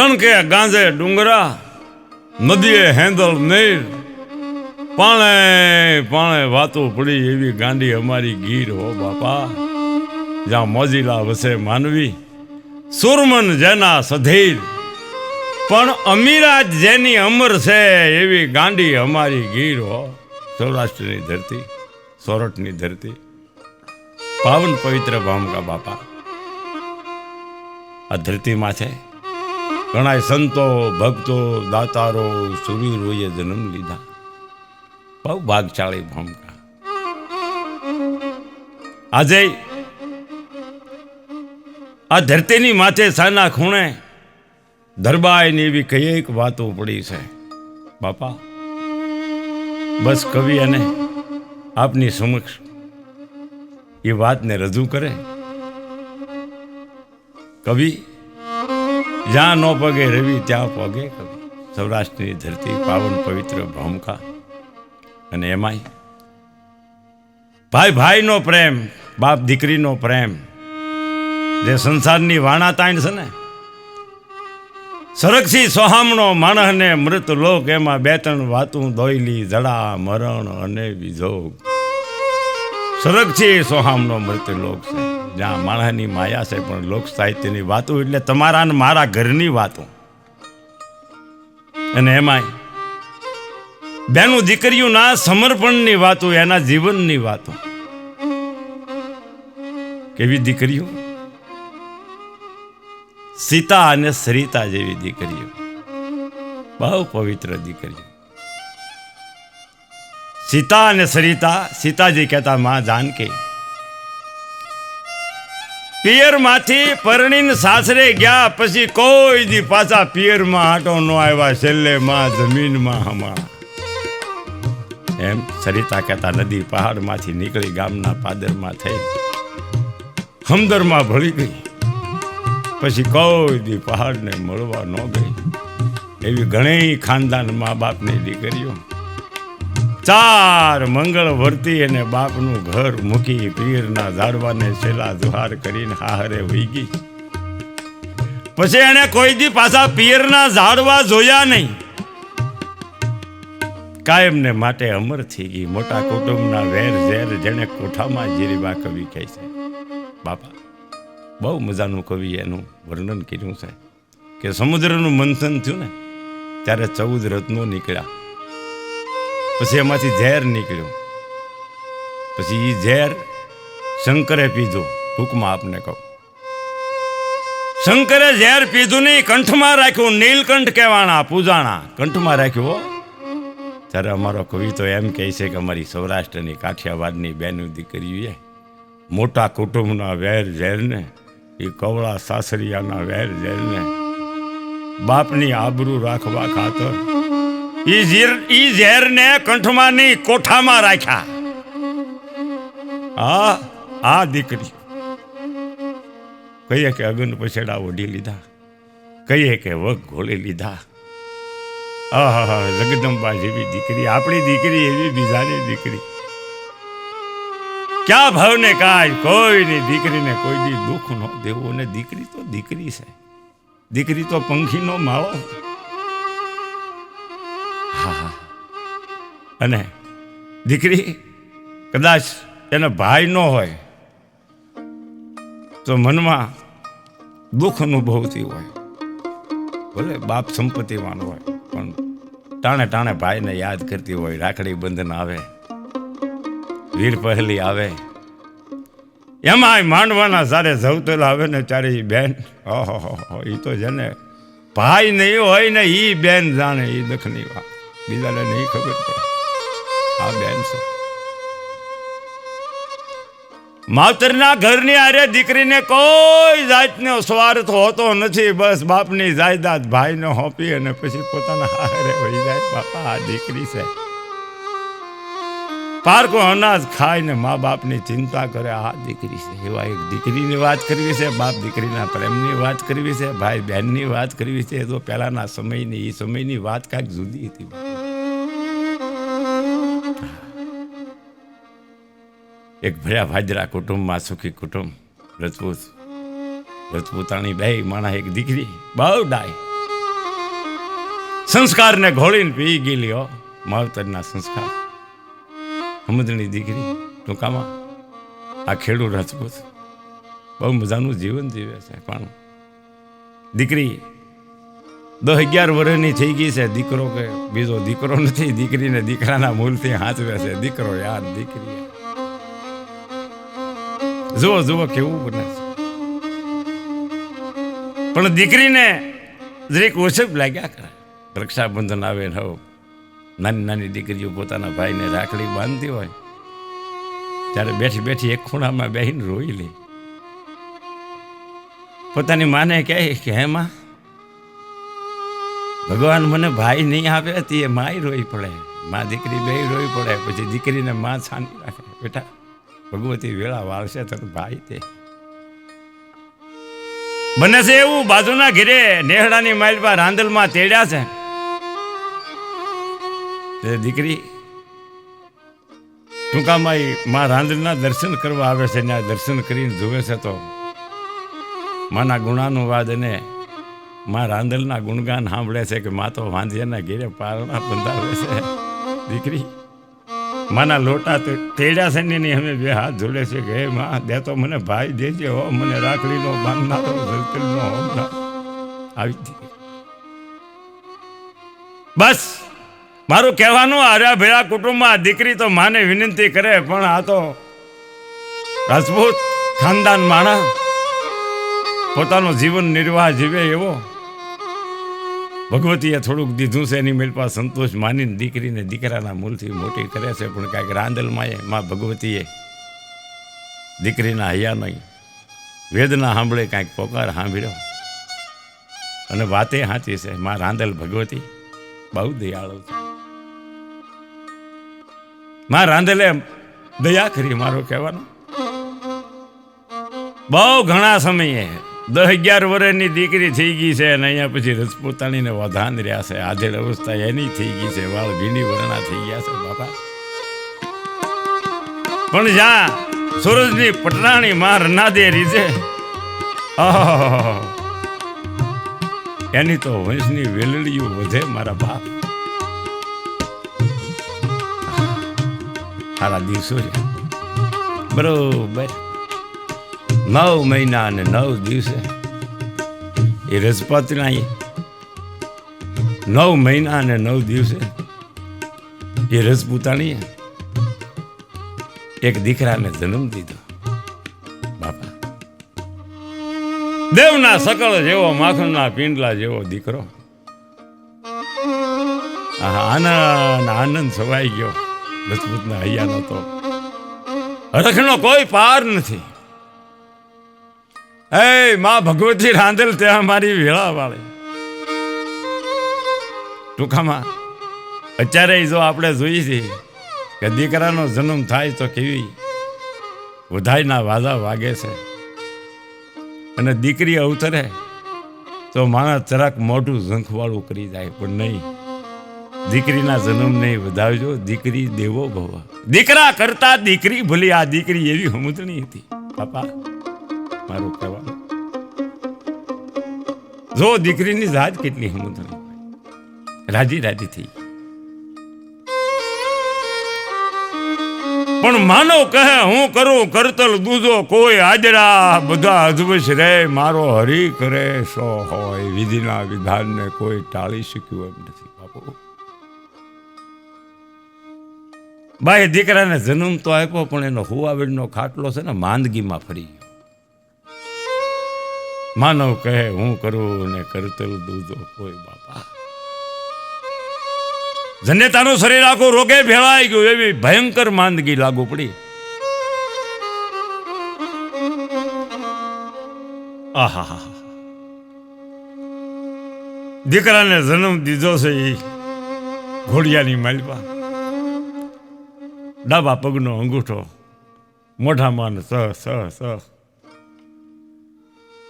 કણકે ગાંજે ડુંગરા, નદીએ હેંદલ નીર, પાણે પાણે વાતો પડી એવી ગાંડી અમારી ગીર હો બાપા. જ્યાં મોજીલા વસે માનવી, સુરમન જેના સધીર, પણ અમીરા જેની અમર છે એવી ગાંડી અમારી ગીર હો. સૌરાષ્ટ્રની ધરતી, સોરઠની ધરતી, પાવન પવિત્ર ભામકા બાપા આ ધરતીમાં છે. ઘણા સંતો, ભક્તો, દાતારો, સુરવીરોએ જન્મ લીધા. બહુ ભાગશાળી ભામકા. આજે આ ધરતીની માથે સાના ખૂણે દરબારની એવી કઈ એક વાતો પડી છે બાપા. બસ કવિ અને આપની સમક્ષ એ વાતને રજૂ કરે. કવિ જ્યાં નો પગે રવિ ત્યાં પગે કવિ. સૌરાષ્ટ્રની ધરતી, પાવન પવિત્ર ભામકા. અને એમાંય ભાઈ ભાઈનો પ્રેમ, બાપ દીકરીનો પ્રેમ, જે સંસારની વાણા તાણ છે ને, સરક્ષી સોહામણો માણસને મૃત લોક, એમાં બે ત્રણ વાતું દોયલી, જડા મરણ અને વિજોગ. સરક્ષી સોહામણો મૃત લોક છે, જ્યાં માણસની માયા છે, પણ લોક સાહિત્યની વાતો એટલે તમારા ને મારા ઘરની વાતો. અને એમાંય બેનું દીકરીઓના સમર્પણની વાતો, એના જીવનની વાતો. કેવી દીકરીઓ, સીતા અને સરિતા જેવી દીકરીઓ, બહુ પવિત્ર દીકરીઓ. સીતા અને સરિતા, સીતાજી કહેતા માં જાનકી પિયરમાંથી પરણીને સાસરે ગયા પછી કોઈ દી પાછા પિયરમાં આટો ન આવ્યા, છેલ્લે માં જમીનમાં હમા. એમ સરિતા કહેતા નદી પહાડમાંથી નીકળી ગામના પાદરમાં થઈ હમદરમાં ભળી ગઈ, પછી કોઈ દી પહાડને મળવા ન ગઈ. એવી ઘણી ખાનદાન મા બાપની દીકરીઓ ચાર મંગળ વર્તી અને બાપનું ઘર મૂકી પીરના ઝાડવાને છેલ્લા જુહાર કરીને હાહરે વહી ગઈ. પછી એને કોઈ દી પાછા પિયરના ઝાડવા જોયા નહીં, કાયમને માટે અમર થઈ ગઈ. મોટા કુટુંબના વેર ઝેર જેને કોઠામાં જીરવા કવિ કહે છે બાપા. બહુ મજાનું કવિ એનું વર્ણન કર્યું છે કે સમુદ્રનું મંથન થયું ને ત્યારે 14 રત્નો નીકળ્યા, પછી એમાંથી ઝેર નીકળ્યું, પછી એ ઝેર શંકરે પીધું. ટૂંકમાં આપને કહું, શંકરે ઝેર પીધું નહીં, કંઠમાં રાખ્યું. નીલકંઠ કહેવાના પૂજાણા કંઠમાં રાખ્યું. ત્યારે અમારો કવિ તો એમ કહે છે કે અમારી સૌરાષ્ટ્રની કાઠિયાવાડની બેનું દીકરીઓએ મોટા કુટુંબના વેર ઝેરને, એ કવળા સાસરિયાના વેર ઝેરને બાપની આબરૂ રાખવા ખાતર ઈ ઝેરને કંઠમાં નહીં કોઠામાં રાખ્યા. આ દીકરી કહીએ કે અગન પછેડા ઓઢી લીધા, કહીએ કે વગ ઘોળી લીધા. આહા, જગદંબા જેવી દીકરી, આપણી દીકરી એવી બીજાની દીકરી. ક્યાં ભાવને કાંઈ કોઈની દીકરીને કોઈ દી દુઃખ ન દેવું. અને દીકરી તો દીકરી છે, દીકરી તો પંખીનો માળો. હા, અને દીકરી કદાચ એને ભાઈ ન હોય તો મનમાં દુઃખ અનુભવતી હોય. ભલે બાપ સંપત્તિવાન હોય પણ ટાણે ટાણે ભાઈને યાદ કરતી હોય. રાખડી બંધન આવે, વીર પહેલી આવે, એમાં માંડવાના સારે જવતેલા આવે ને ત્યારે એ બેન, ઓહો, એ તો જેને ભાઈ નહીં હોય ને એ બેન જાણે. એ દખની વાત બીજાને નહીં ખબર પડે. આ બેન છે માવતરના ઘરની આરે દીકરીને કોઈ જાતનો સ્વાર્થ હોતો નથી. બસ બાપની જાયદાદ ભાઈને હોપી અને પછી પોતાના હારે વહી જાય. બાપા આ દીકરી છે, પારકો અનાજ ખાઈને મા બાપની ચિંતા કરે. આ દીકરી છે. એવા એક દીકરીની વાત કરવી છે, બાપ દીકરીના પ્રેમની વાત કરવી છે, ભાઈ બહેનની વાત કરવી છે. તો પહેલાના સમયની, એ સમયની વાત કાંઈક જુદી હતી. એક ભર્યા ભાજરા કુટુંબમાં સુખી કુટુંબ, રજપૂતાણી બે માણા, એક દીકરી બહુ ડાય. સંસ્કારને ઘોળીને પી ગયેલી હો, માવતરના સંસ્કાર. સમજણી દીકરી ટૂંકામાં આ ખેડૂત રાજપૂત બહુ મજાનું જીવન જીવે છે. પણ દીકરી 10-11 વર્ષની થઈ ગઈ છે. દીકરો કે બીજો દીકરો નથી, દીકરીને દીકરાના મૂલથી હાંચવે છે. દીકરો યાર દીકરી જુઓ જુઓ કેવું બને છે. પણ દીકરીને જરીક ઓછપ લાગ્યા કરે. રક્ષાબંધન આવે ને હવે નાની નાની દીકરીઓ પોતાના ભાઈને રાખડી બાંધતી હોય ત્યારે બેઠી બેઠી એક ખૂણામાં બેહીને રોઈ લે. પોતાની માને કહે કે હે માં, ભગવાન મને ભાઈ નહીં આપે તે માય રોઈ પડે. માં દીકરી બે રોઈ પડે. પછી દીકરીને માં છાની રાખે, બેટા ભગવતી વેળા વાળશે તો ભાઈ તે બને છે. એવું બાજુના ઘેરે નેહડાની માઇલમાં રાંદલમાં તેડ્યા છે. તે દીકરી ટૂંકામાં માં રાંદલના દર્શન કરવા આવે છે ને આ દર્શન કરીને જોવે છે તો માના ગુણાનુવાદ અને માં રાંદલના ગુણગાન સાંભળે છે કે માં તો વાંધિયાના ઘેરે પારણા બંધાવે છે. દીકરી માના લોટા તેડ્યા છે ને અમે બે હાથ જોડે છે કે હે માં દે તો મને ભાઈ દેજે હો, મને રાખડીનો બાંધનારો ધરતીનો હોમનાર. આવી દીકરી બસ મારું કહેવાનું હર્યા ભેળા કુટુંબમાં દીકરી તો માને વિનંતી કરે. પણ આ તો રાજપૂત ખાનદાન માણસ પોતાનો જીવન નિર્વાહ જીવે એવો ભગવતીએ થોડુંક દીધું છે. એની મેલ પાસે સંતોષ માનીને દીકરીને દીકરાના મૂલથી મોટી કરે છે. પણ કાંઈક રાંદલમાં માં ભગવતીએ દીકરીના હૈયા નહીં વેદના સાંભળે કાંઈક પોકાર સાંભળ્યો અને વાતે સાચી છે. માં રાંદલ ભગવતી બહુ દયાળુ છે. માં રાંદલે દયા કરી. મારો કહેવાનો બહુ ઘણા સમયે 10-11 વર્ષની દીકરી થઈ ગઈ છે અને અહીંયા પછી રજપૂતાણીને વધાન રહ્યા છે. આધેડ અવસ્થા એની થઈ ગઈ છે. વાળ ભીની વર્ણા થઈ ગયા છે બાપા. પણ જ્યાં સૂરજની પટરાણી માં રનાદે રીજે એની તો વંશની વેલડીઓ વધે મારા બાપ. સારા દિવસો બરોબર 9 મહિના અને 9 દિવસે એ રજપૂતના 9 મહિના અને 9 દિવસે એ રજપૂતાણીએ એક દીકરાને જન્મ દીધો બાપા. દેવના સકળ જેવો માખણના પિંડલા જેવો દીકરો. આનંદ છવાઈ ગયો. રજપૂતના હૈયાનો તો હરખનો કોઈ પાર નથી. એ માં ભગવતી રાંધેલ ત્યાં મારી વેળા વાળે. ટૂંકામાં અત્યારે જો આપણે જોઈએ છીએ કે દીકરાનો જન્મ થાય તો કેવી વધાઈના વાજા વાગે છે અને દીકરી અવતરે તો માણસ જરાક મોઢું ઝંખવાળું કરી જાય. પણ નહીં, દીકરીના જન્મ નહીં વધાવજો. દીકરી દેવો ભવ. દીકરા કરતા દીકરી ભલી. આ દીકરી એવી સમજણી હતી બાપા મારું કહેવાનું. જો દીકરીની જાત કેટલી સમજણી, રાજી રાજી થઈ. પણ માનવ કહે હું કરું કરતલ દૂધો કોઈ આદરા બધા અજવશ રે. મારો હરી કરે સો હોય વિધિના વિધાનને કોઈ ટાળી શક્યું એમ નથી બાપુ. બાઈ દીકરાને જન્મ તો આપ્યો પણ એનો હુવાવેડનો ખાટલો છે ને માંદગીમાં ફરી ગયો. માનવ કહે હું કરું ને કરતલ દૂધો કોઈ બાપા. જનેતાનું શરીર આખું રોગે ભેળાઈ ગયું. એવી ભયંકર માંદગી લાગુ પડી. આહા દીકરાને જન્મ દીધો છે એ ઘોડિયાની માલપા. ડાબા પગનો અંગૂઠો મોઢામાં સ સ સ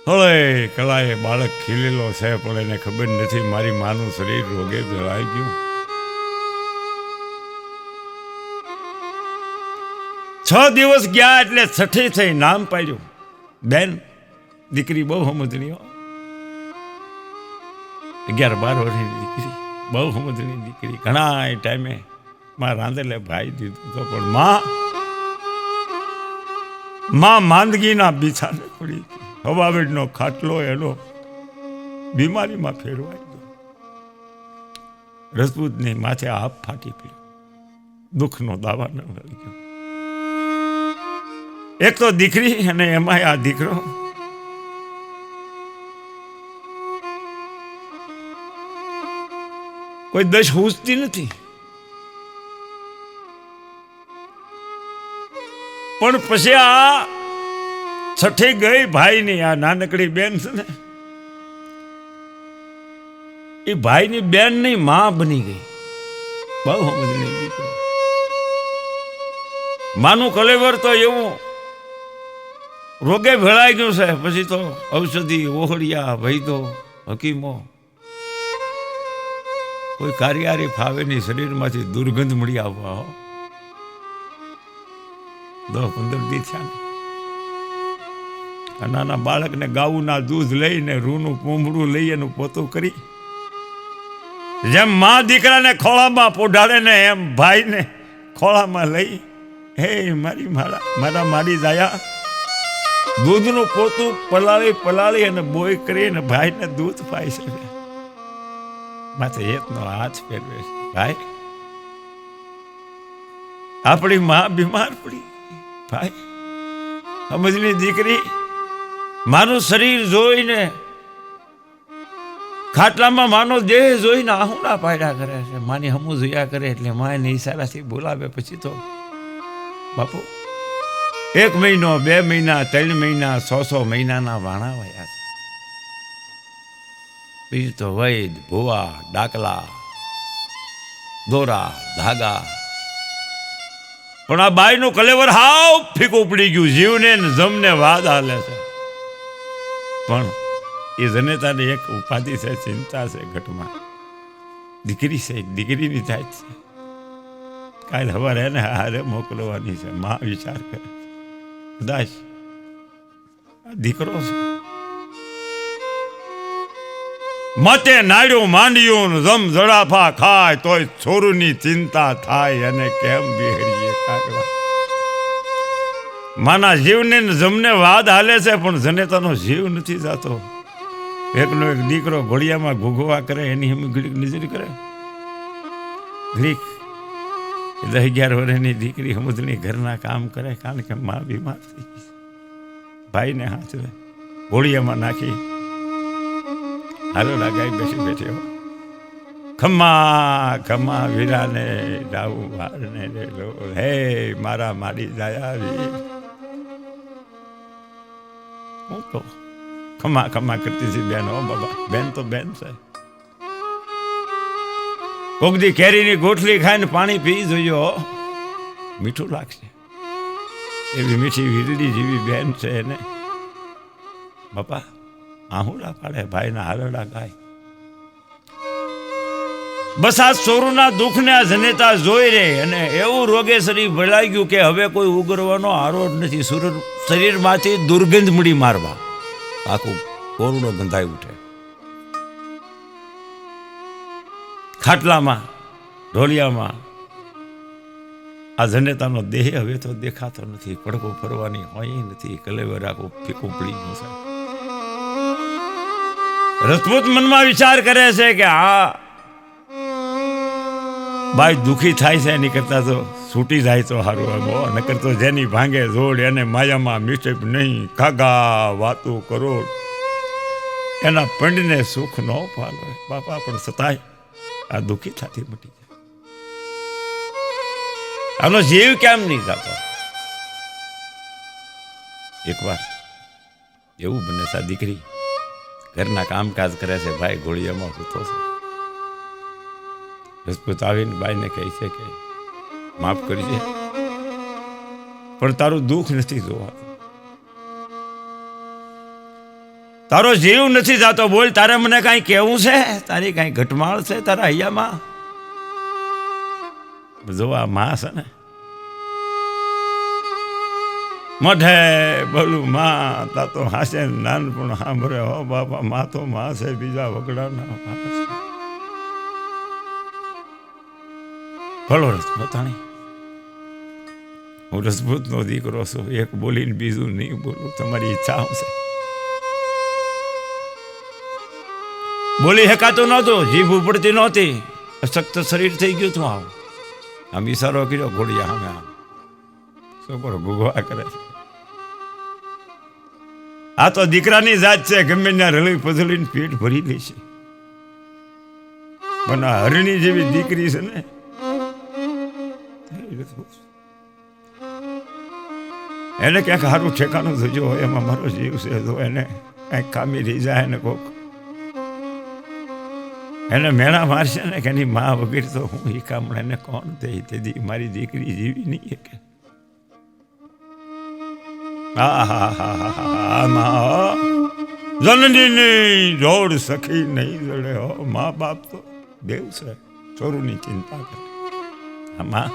હળે કલાએ બાળક ખીલેલો છે પણ એને ખબર નથી મારી માનું શરીર રોગે ભેળાઈ ગયું. 6 દિવસ ગયા એટલે છઠ્ઠી થઈ નામ પાડ્યું. બેન દીકરી બહુ સમજણી 11-12 વર્ષની દીકરી બહુ સમજણી દીકરી. ઘણા ટાઈમે માં રાંધેલે ભાઈ દીધું તો પણ માં માંદગીના બિછાને પડી. હવાવેડનો ખાટલો એનો બીમારીમાં ફેરવાઈ ગયો. રજપૂતની માથે આપ ફાટી પડ્યો. દુઃખનો દાવા ન રહી ગયો. એક તો દીકરી અને એમાં આ દીકરો. કોઈ દશ હુસતી નથી. પણ પછી આ છઠ્ઠી ગઈ ભાઈની આ નાનકડી બેન છે ને, એ ભાઈની બેન ની માં બની ગઈ. બહુ સમજણી દીકરી. માનું કલેવર તો એવું રોગે ભેળાઈ ગયું છે. પછી તો ઔષધિ, ઓહળિયા, વૈદો, હકીમો, કોઈ કાર્યારી ફાવે નહીં. શરીરમાંથી દુર્ગંધ મળી આવવા 10-15 દી થયા. નાના બાળકને ગાઉના દૂધ લઈને રૂનું પૂંભળું લઈ એનું પોતું કરી, જેમ મા દીકરાને ખોળામાં પોઢાડે ને એમ ભાઈને ખોળામાં લઈ, હે મારી મારા મારી જાયા, દૂધનું પોતું પલાળી અને બોય કરીને ભાઈને દૂધ પાઈ છે. માથે એકનો હાથ ફેરવે છે. ભાઈ, આપણી માં બીમાર પડી. ભાઈ સમજની દીકરી મારું શરીર જોઈને, ખાટલામાં માનો દેહ જોઈને આહુડા પાડ્યા કરે છે. માની હમું જોયા કરે એટલે માને ઈશારાથી બોલાવે. પછી તો બાપુ 1 મહિનો, 2 મહિના, 3 મહિના, 600 મહિનાના વાણા વયા છે. બીજું તો વૈદ, ભુવા, ડાકલા, દોરા, ધાગા. પણ આ બાઈનું કલેવર હાવ ફીકું પડી ગયું. જીવને જમને વાદ હાલે છે. પણ એ જનેતાની એક ઉપાધિ છે, ચિંતા છે ઘટમાં. દીકરી છે, દીકરીની થાય છે. કાલ સવારે એને હારે મોકલવાની છે. માં વિચાર કરે કદાચ દીકરો છે. મતે નાડ્યું માંડ્યું, જમ જડાફા ખાય તોય છોરુની ચિંતા થાય. અને કેમ બિહરીએ કાગડા. માના જીવને જમને વાદ હાલે છે, પણ જનેતાનો જીવ નથી જાતો. એકનો એક દીકરો ઘોડિયામાં ઘૂઘવા કરે, એની હમી ઘડીક નજર કરે. ઘડીક 10-11 વર્ષની દીકરી સમજણી ઘરના કામ કરે, કારણ કે માં બીમાર થઈ ગઈ. ભાઈને હાથવે ઘોડિયામાં નાખી હાલો લાગાઈ બેસી બેઠી. ખમ્મા ખમ્મા વીરાને ડાવું વારને લો, હે મારા મારી જાયા વીર. હું તો ખમ્મા ખમ્મા કરતી હતી બેન. હો બાબા, બેન તો બેન છે. કોકદી કેરીની ગોઠલી ખાઈને પાણી પી જોયો, મીઠું લાગશે. એવી મીઠી વીરડી જેવી બેન છે એને બાપા આહુડા પાડે, ભાઈના હાલડા ગાય. બસ આ ચોરુના દુઃખને આ જનેતા જોઈ રે અને એવું રોગે શરીર ભરાઈ ગયું કે હવે કોઈ ઉગરવાનો આરો જ નથી. શરીરમાંથી દુર્ગંધ મળી મારવા આખું કોરડો ગંધાઈ ઉઠે. ખાટલામાં, ઢોલિયામાં આ જનેતાનો દેહ હવે તો દેખાતો નથી. પડકો ફરવાની હોય નથી. કલેવર આખું ફીકું પડી ગયું છે. રજપૂત મનમાં વિચાર કરે છે કે આ બાઈ દુખી થાય છે એની કરતા તો છૂટી જાય તો સારું. એમ નકર તો જેની ભાંગે જોડ એને માયામાં મિસ્ટેક નહીં. કાગા વાતું કરો એના પંડને સુખ ન પાલો. બાપા પણ સતાય આ દુઃખી થતી મટી જાય. આનો જીવ કેમ નહીં થતો? એકવાર એવું બને છે, દીકરી ઘરના કામકાજ કરે છે, ભાઈ ઘોડિયામાં સૂતો છે. રજપૂત આવીને બાઈને કહે છે કે માફ કરજે, પણ તારું દુઃખ નથી જોવાતું. તારો જીવ નથી જાતો. બોલ, તારે મને કાંઈ કહેવું છે? તારી કાંઈ ઘટમાળ છે તારા હૈયામાં? જો આ માં છે ને, મઢે બોલું માં તા તો હાસે નાનપણ સાંભળે. હો બાપા, માં તો માં છે, બીજા વગડાના માં છે. ભલો રજપૂતાણી, હું રજપૂતનો દીકરો છું, એક બોલીને બીજું નહીં બોલું, તમારી ઈચ્છા આવશે. બોલી શકાતું નહોતું, જીભ ઉપડતી નહોતી, અશક્ત શરીર થઈ ગયું હતું. આમ ઈશારો કર્યો ઘોડિયા સામે, આમ છોકરો ગુગવા કરે છે. આ તો દીકરાની જાત છે, ગમે ત્યાં રળી પધળીને પેટ ભરી લે છે. પણ આ હરણી જેવી દીકરી છે ને, એને ક્યાંક સારું ઠેકાણું થજો હોય, એમાં મારો જીવ છે, તો એને કંઈક કામી રહી જાય ને કોક એને મેળા મારશે ને કે એની મા વગેરે તો હું એ કામણે એને કોણ દે, તેથી મારી દીકરી જીવી નહીં કે જનની જોડ સખી નહીં જડે હો, મા બાપ તો દેવ છે, ચોરુની ચિંતા કરે. આમાં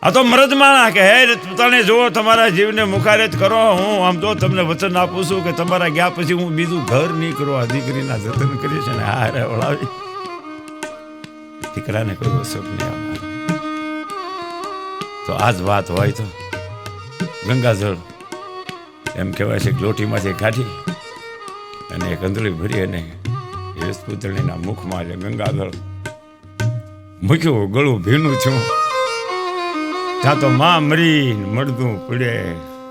આ તો મરદ માણા કે હે પોતાને જુઓ, તમારા જીવને મુખારેત કરો. હું આમ તો તમને વચન આપું છું કે તમારા ગયા પછી હું બીજું ઘર નહીં કરું. આ દીકરીના જતન કરીશ અને હારે વળાવી દીકરાને કોઈ અસર નહીં આવનાર. તો આ જ વાત હોય તો ગંગાજળ એમ કહેવાય છે કે લોટીમાંથી કાઢી અને એક અંદળી ભરી અને રજપૂતણીના મુખમાં જે ગંગાજળ મૂક્યું, ગળું ભીનું થયું. ત્યાં તો માં મરી મળદું પડે,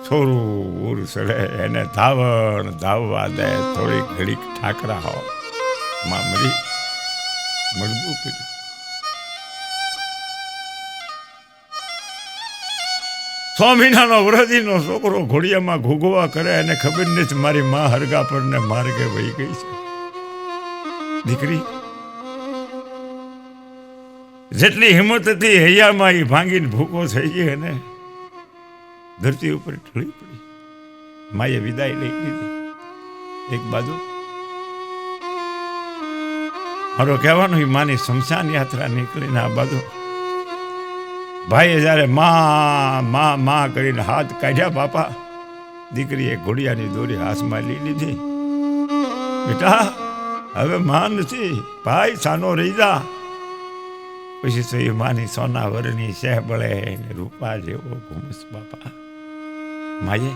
છોરું ઉર સડે, એને ધાવણ ધાવવા દે, થોડીક ઘડીક ઠાકરા હો, માં મરી મળદું પડ્યું. છ મહિનાનો વરદીનો છોકરો ઘોડિયામાં ઘૂઘવા કરે, અને ખબર નથી મારી માં હરગા પર ને માર્ગે વહી ગઈ છે. દીકરી જેટલી હિંમત હતી હૈયામાં એ ભાંગીને ભૂકો થઈ ગઈ અને ધરતી ઉપર ઢળી પડી. માએ વિદાય લઈ લીધી. એક બાજુ મારો કહેવાનું માની શમશાન યાત્રા નીકળીને આ બાજુ ભાઈએ જ્યારે માં કરીને હાથ કાઢ્યા, બાપા દીકરીએ ઘોડિયાની દોરી હાથમાં લઈ લીધી. બેટા હવે માં નથી, ભાઈ સાનો રહી જા. પછી તો એ માની સોના વરની શેહ બળે રૂપા જેવો ઘુમસ. બાપા માએ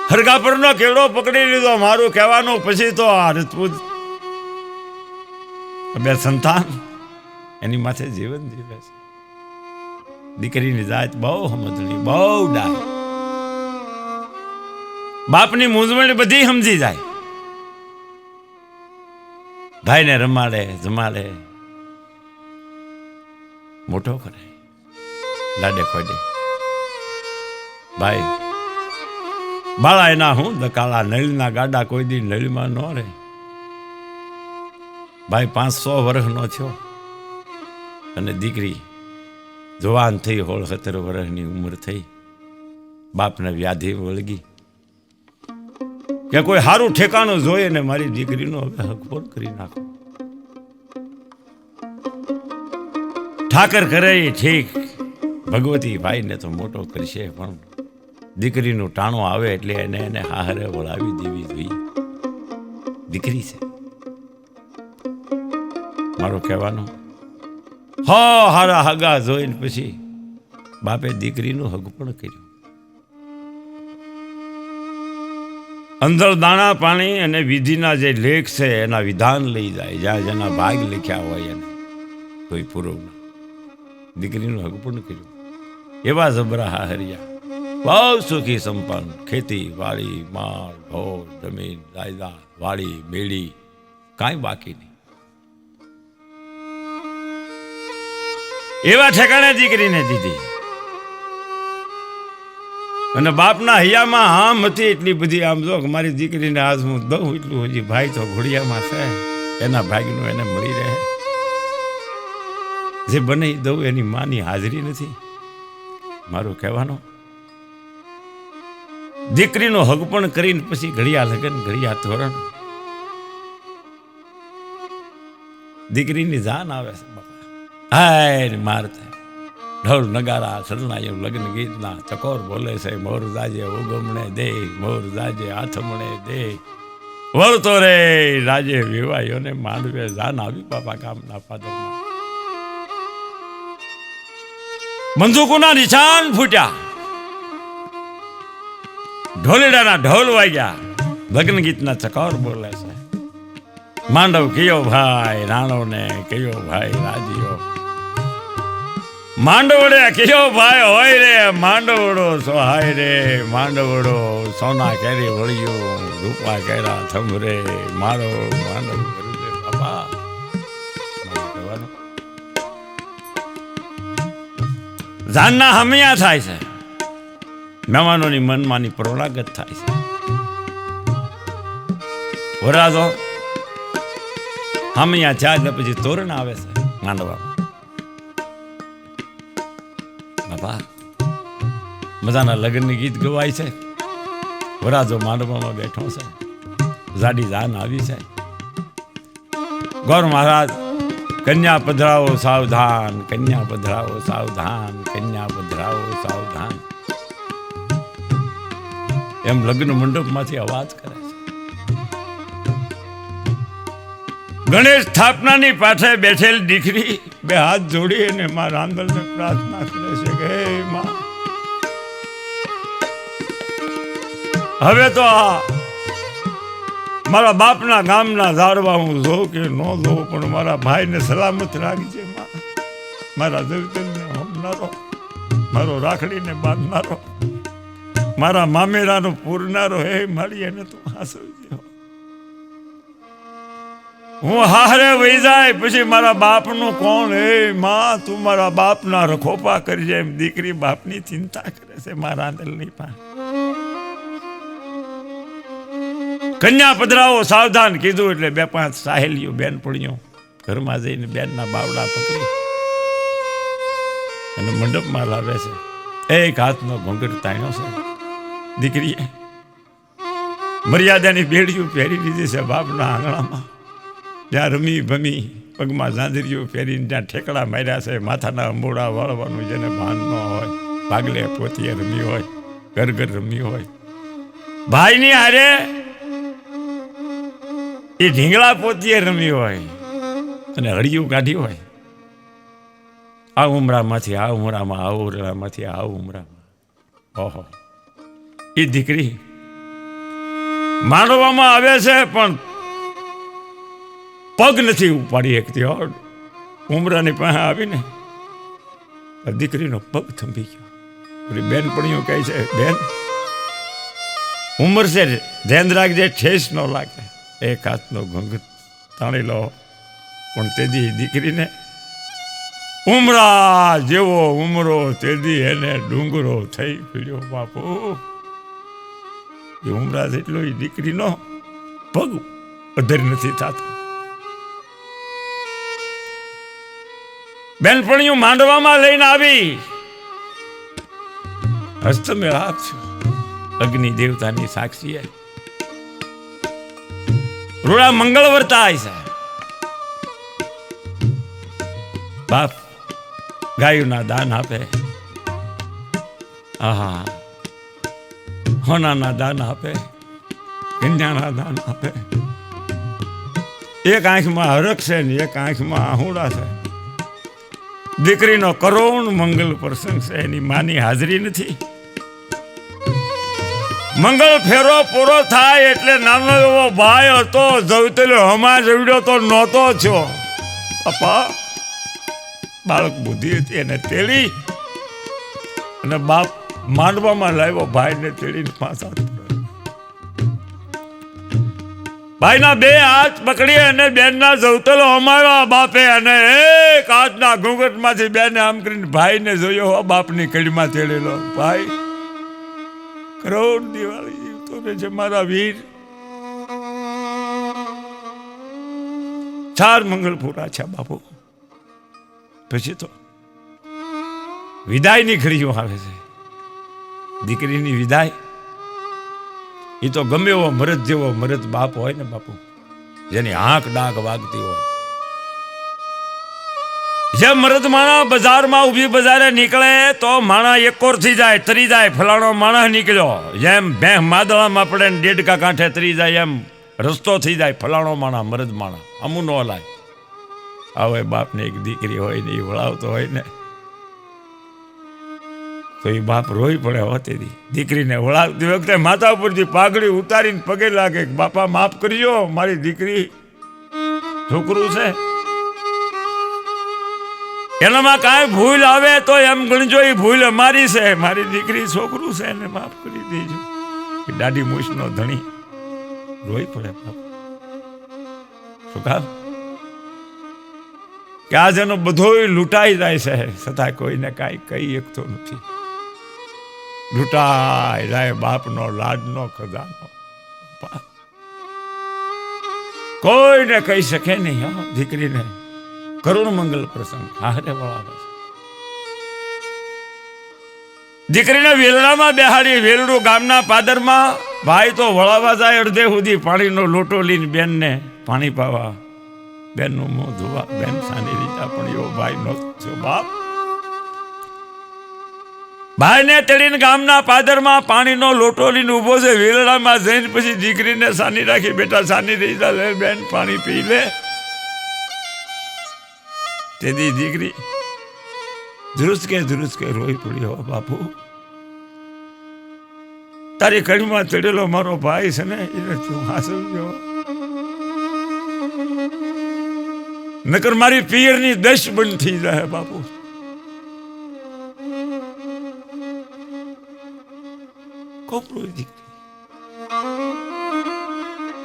હરગા પરનો કેળો પકડી લીધો. મારું કહેવાનું પછી તો આ રજપૂત બે સંતાન એની માથે જીવન જીવે છે. દીકરીની જાત બહુ સમજણી, બહુ ડાય. બાપની મૂંઝવણ બધી સમજી જાય. ભાઈને રમાડે જમાડે, મોટો કરે, લાડે ખોડે. ભાઈ બાળા એના હું દકાળા, નળીના ગાડા કોઈ દી નળીમાં ન રહે. ભાઈ 500 વર્ષનો થયો અને દીકરી જવાન થઈ, 16-17 વર્ષની ઉંમર થઈ. બાપને વ્યાધિ વળગી કે કોઈ સારું ઠેકાણું જોઈએ ને મારી દીકરીનો હવે હકપોટ કરી નાખો. ઠાકર કરે એ ઠીક, ભગવતી ભાઈને તો મોટો કરશે, પણ દીકરીનું ટાણું આવે એટલે એને હારે વળાવી દેવી જોઈએ. દીકરી છે મારો કહેવાનો. હારા હગા જોઈને પછી બાપે દીકરીનું હગ પણ કર્યું. અંદર દાણા પાણી અને વિધિના જે લેખ છે એના વિધાન લઈ જાય, જ્યાં જેના ભાગ લખ્યા હોય એને કોઈ પૂરવના. દીકરીનું હગ પણ કર્યું. એવા જબરા હાહરિયા, બહુ સુખી સંપન્ન, ખેતી વાડી, માળ ઢોર જમીન જાયદાદ, વાડી મેળી કાંઈ બાકી નહીં. એવા ઠેકાણે દીકરીને દીધી. અને બાપના હૈયામાં આમ હતી એટલી બધી. આમ જો મારી દીકરીને આજ હું દઉં એટલું હજી ભાઈ તો ઘોડિયામાં છે, એના ભાગનું એને મળી રહે. જે બને દઉં એની માની હાજરી નથી. મારું કહેવાનું દીકરીનો હક પણ કરીને પછી ઘડિયા લગન ઘડિયા તોરણ. દીકરીની જાન આવે છે બાપા. હાય મારતા ઢોલ નગારા શરણાયું લગ્ન ગીતના ચકોર બોલે છે. મોર જાજે ઉગમણે દે, મોર જાજે આથમણે દે, વળતો રે રાજે વિવાયો ને માંડવે જાન આવી બાપા ગામના પાદરમાં. બંદૂકોના નિશાન ફૂટ્યા, ઢોલેડાના ઢોલ વાગ્યા, લગ્ન ગીતના ચકોર બોલે છે. માંડવ કયો ભાઈ રાણો ને કયો ભાઈ રાજીઓ, માંડવડે કયો ભાઈ હોય રે માંડવડો સોહાય રે, માંડવડો સોના કેરી વળ્યો રૂપા કેરા થંભરે, મારો માંડવ રે બાપા. જાનના હમિયા થાય છે, મહેમાનોની મનમાંની પ્રોલાગત થાય છે. વરાજો હમિયા જાય ને પછી તોરણ આવે છે માંડવામાં. બાપા મજાના લગ્નની ગીત ગવાય છે, વરાજો માંડવામાં બેઠો છે, જાડી જાન આવી છે. ગોર મહારાજ કન્યા પધરાવો સાવધાન, કન્યા પધરાવો સાવધાન, કન્યા પધરાવો સાવધાન એમ લગ્ન મંડપમાંથી અવાજ કરે છે. ગણેશ સ્થાપનાની પાછળ બેઠેલ દીકરી બે હાથ જોડી અને મા રાંદલને પ્રાર્થના કરે છે કે હે માં, હવે તો આ મારા બાપના ગામના ઝાડવા હું જોઉં કે ન જોઉં, પણ મારા ભાઈને સલામત રાખજે માં. મારા દર્દને હોમનારો, મારો રાખડીને બાંધનારો, મારા મામેરાનો પૂરનારો, હે મારી એને તું હાસવજે. હું હારે વહી જાય પછી મારા બાપનું કોણ? હે માં તું મારા બાપના રખોપા કરજે. એમ દીકરી બાપની ચિંતા કરે છે મારા રાંદલની પાસે. કન્યા પધરાવો સાવધાન કીધું એટલે બે પાંચ સાહેલીઓ બેનપણીઓ ઘરમાં જઈને બેનના બાવડા પકડી અને મંડપમાં લાવે છે. એક હાથનો ઘૂંઘટ તાણ્યો છે દીકરીએ, મર્યાદાની બેડીઓ પહેરી લીધી છે બાપના આંગણામાં. જ્યાં રમી ભમી પગમાં ઝાંઝરીઓ પહેરીને જ્યાં ઠેકડા માર્યા છે, માથાના અંબોડા વાળવાનું જેને ભાન ન હોય, ભાગલે પોતીએ રમી હોય, ઘર ઘર રમી હોય, ભાઈની હારે એ ઢીંગલા પોતીએ રમી હોય અને હળિયું કાઢી હોય. આ ઉમરામાંથી આ ઉમરામાં, આ ઉમરામાંથી આ ઉમરામાં. ઓહો, એ દીકરી માંડવામાં આવે છે પણ પગ નથી ઉપાડી શકતી. ઉમરાની પાસે આવીને દીકરીનો પગ થંભી ગયો. બેનપણીઓ કહે છે બેન ઉંમર છે, ધ્યાન રાખજે ઠેસ ન લાગે. એક હાથનો ઘૂંઘટ તાણી લો, પણ તેદી દીકરીને ઉમરા જેવો ઉમરો તેદી એને ડુંગરો થઈ પીડ્યો. બાપુ એ ઉમરા જેટલો એ દીકરીનો પગ અધર નથી થતો. બેનપણીઓ માંડવામાં લઈને આવી, હસ્તમેળાપ છો અગ્નિ દેવતાની સાક્ષીએ. રૂડા મંગળ વર્તાય છે. બાપ ગાયોના દાન આપે, આહા હોનાના દાન આપે, કન્યાના દાન આપે. એક આંખમાં હરખ છે ને એક આંખમાં આહુડા છે. દીકરીનો કરોડ મંગલ પ્રસંગ છે, એની માની હાજરી નથી. મંગળ ફેરો પૂરો થાય એટલે નાનો એવો ભાઈ હતો, જવતેલો હમા જવડ્યો તો નહોતો છો. પપ્પા બાળક બુદ્ધિ હતી એને તેડી અને બાપ માંડવામાં લાવ્યો. ભાઈને તેડીને પાછા ભાઈના બે હાથ પકડી અને બેનના જવતેલો હમાવ્યા બાપે, અને એક હાથના ઘૂંઘટમાંથી બેને આમ કરીને ભાઈને જોયો. બાપની કડીમાં તેડેલો ભાઈ કરોડ દિવાળી જીવતો રહે છે મારા વીર. 4 મંગળ પૂરા છે બાપુ. પછી તો વિદાયની ઘડીઓ આવે છે. દીકરીની વિદાય એ તો ગમે એવો મરદ જેવો મરદ બાપ હોય ને બાપુ, જેની આંખ ડાક વાગતી હોય. જે મરદ માણા બજારમાં ઊભી બજારે નીકળે તો માણા એકોર થઈ જાય, તરી જાય. ફલાણો માણસ નીકળ્યો, જેમ ભેં માદળામાં પડે ને ડેડકા કાંઠે તરી જાય, એમ રસ્તો થઈ જાય, ફલાણો માણા મરદ માણા અમુ ન લાય. હવે બાપને એક દીકરી હોય ને એ વળાવતો હોય ને તો એ બાપ રોઈ પડે હોતી દીકરીને વળાવતી વખતે માથા ઉપરથી પાઘડી ઉતારીને પગે લાગે, બાપા માફ કરજો, મારી દીકરી છોકરું છે, એનામાં કાંઈ ભૂલ આવે તો એમ ગણજો એ ભૂલ અમારી છે, મારી દીકરી છોકરું છે એને માફ કરી દેજો. એ દાઢી મૂછનો ધણી રોઈ પડે બાપ. શું કામ કે આજ એનો બધો લૂંટાઈ જાય છે, છતાં કોઈને કાંઈ કહી શકતો નથી. લૂંટાઈ જાય બાપનો લાડનો ખજાનો, કોઈને કહી શકે નહીં. હા, દીકરીને કરુણ મંગલ પ્રસંગ હારે વળાવે છે. દીકરીને વેલડામાં બેહાડી, વેલડું ગામના પાદરમાં. ભાઈ તો વળાવા જાય અડધે સુધી, પાણીનો લોટો લઈને બેનને પાણી પાવા, બેનનું મોં ધોવા, બેન સાની રીતા, પણ એવો ભાઈ નહોતો બાપ. ભાઈને તેડીને ગામના પાદરમાં પાણીનો લોટો લઈને ઉભો છે, વેલડામાં જઈને પછી દીકરીને સાની રાખી, બેટા સાની રીતા લે બેન પાણી પી લે. તેથી દીકરી ધ્રુસકે રોઈ પડી. હો બાપુ, તારી કડીમાં ચડેલો મારો ભાઈ છે ને એને તું હાસવજો, નકર મારી પિયરની દશ બંધ થઈ જાય બાપુ.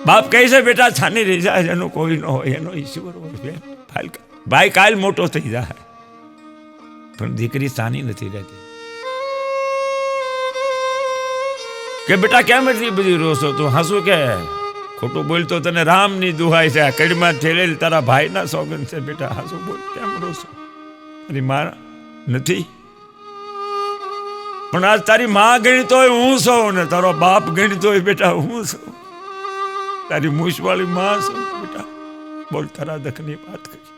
બાપ કહે છે બેટા છાની રહી જાય, એનો કોઈ ન હોય, એનો ઈશ્વર હોય. ભાઈ કાલ મોટો થઈ જાય, પણ દીકરી સાની નથી રહેતી. કે બેટા કેમ એટલી બધી રોશો તું? હાસું કે ખોટું બોલતો તને રામની દુહાઈ છે, આ કડીમાં ઠેલેલ તારા ભાઈના સોગન છે. બેટા હાસું બોલ, કેમ રોશો? તારી માં નથી, પણ આજ તારી માં ગણતો હોય હું છું ને તારો બાપ ગણતો હોય બેટા હું છું. તારી મૂછવાળી માં છું બેટા. બોલ, તારા દખની વાત કરી.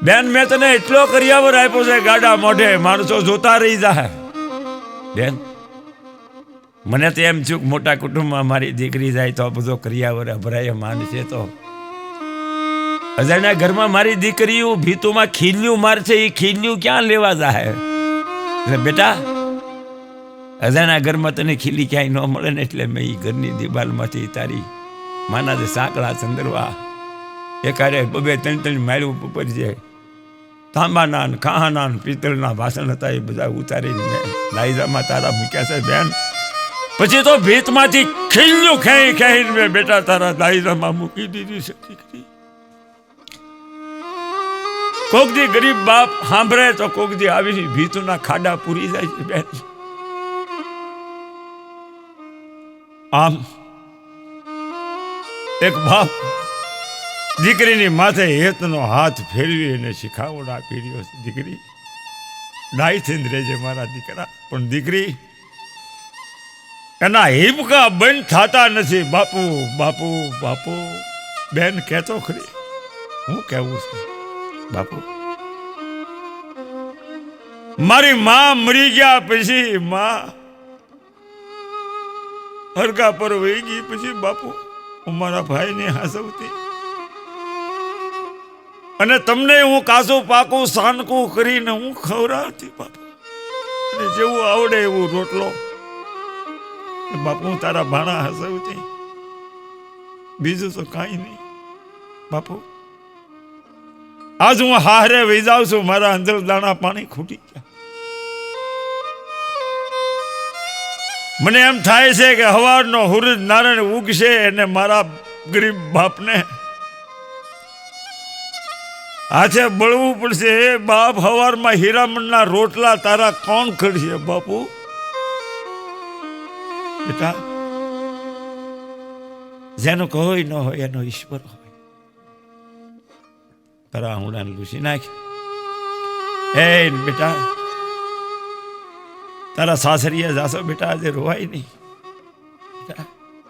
બેન મેં તને એટલો કરિયાવર આપ્યો છે, ગાડા મોઢે માણસો જોતા રહી જાય. બેન મને તો એમ છું મોટા કુટુંબમાં મારી દીકરી જાય તો બધો કરિયાવર અભરાય માંડ છે. તો અજાણ્યા ઘરમાં મારી દીકરીઓ ભીતુમાં ખીલ્યું મારશે, એ ખીલ્યું ક્યાં લેવા જાય? એટલે બેટા અજાણ્યા ઘરમાં તને ખીલી ક્યાંય ન મળે ને, એટલે મેં એ ઘરની દિવાલમાંથી તારી માના જે સાંકળા ચંદરવા એકારે બબે ત્રણ માર્યું ઉપર જે તાંબાના ને કાહાના ને પિત્તળના વાસણ હતા એ બધા ઉતારીને મેં લાઈજામાં તારા મૂક્યા છે. બેન પછી તો ભીતમાંથી ખીલ્યું ખેંચીને મેં બેટા તારા દાઈજામાં મૂકી દીધી છે. દીકરી કોક દી ગરીબ બાપ સાંભળે તો કોક દી આવી ભીતના ખાડા પૂરી જાય છે. બેન આમ એક બાપ દીકરીની માથે હેતનો હાથ ફેરવી અને શીખાવડ આપી રહ્યો છે. દીકરી ડાઈ થઈને રહેજે મારા દીકરા, પણ દીકરી એના હિબકા બંધ થતા નથી. બાપુ બાપુ બાપુ બેન કહેતો ખરી, હું કહેવું છે બાપુ? મારી માં મરી ગયા પછી, માં હરગા પર વહી ગઈ પછી બાપુ હું મારા ભાઈને હાસવતી, અને તમને હું કાચું પાકું સાનકું કરીને હું ખવડાવતી બાપુ. અને જેવું આવડે એવું રોટલો બાપુ હું તારા ભાણા હસવતી, બીજું તો કાંઈ નહીં બાપુ. આજ હું હારે વહી જાઉં છું, મારા અંદર દાણા પાણી ખૂટી ગયા. મને એમ થાય છે કે હવારનો હુરજ નારાયણ ઉગશે અને મારા ગરીબ બાપને હાથે બળવું પડશે. હે બાપ, હવારમાં હીરામણના રોટલા તારા કોણ ખડશે બાપુ? બેટા જેનો કોઈ ન હોય એનો ઈશ્વર હોય. તારા આંગણાને લૂસી નાખ. એ બેટા તારા સાસરીએ જાશો બેટા, આજે રોવાય નહીં.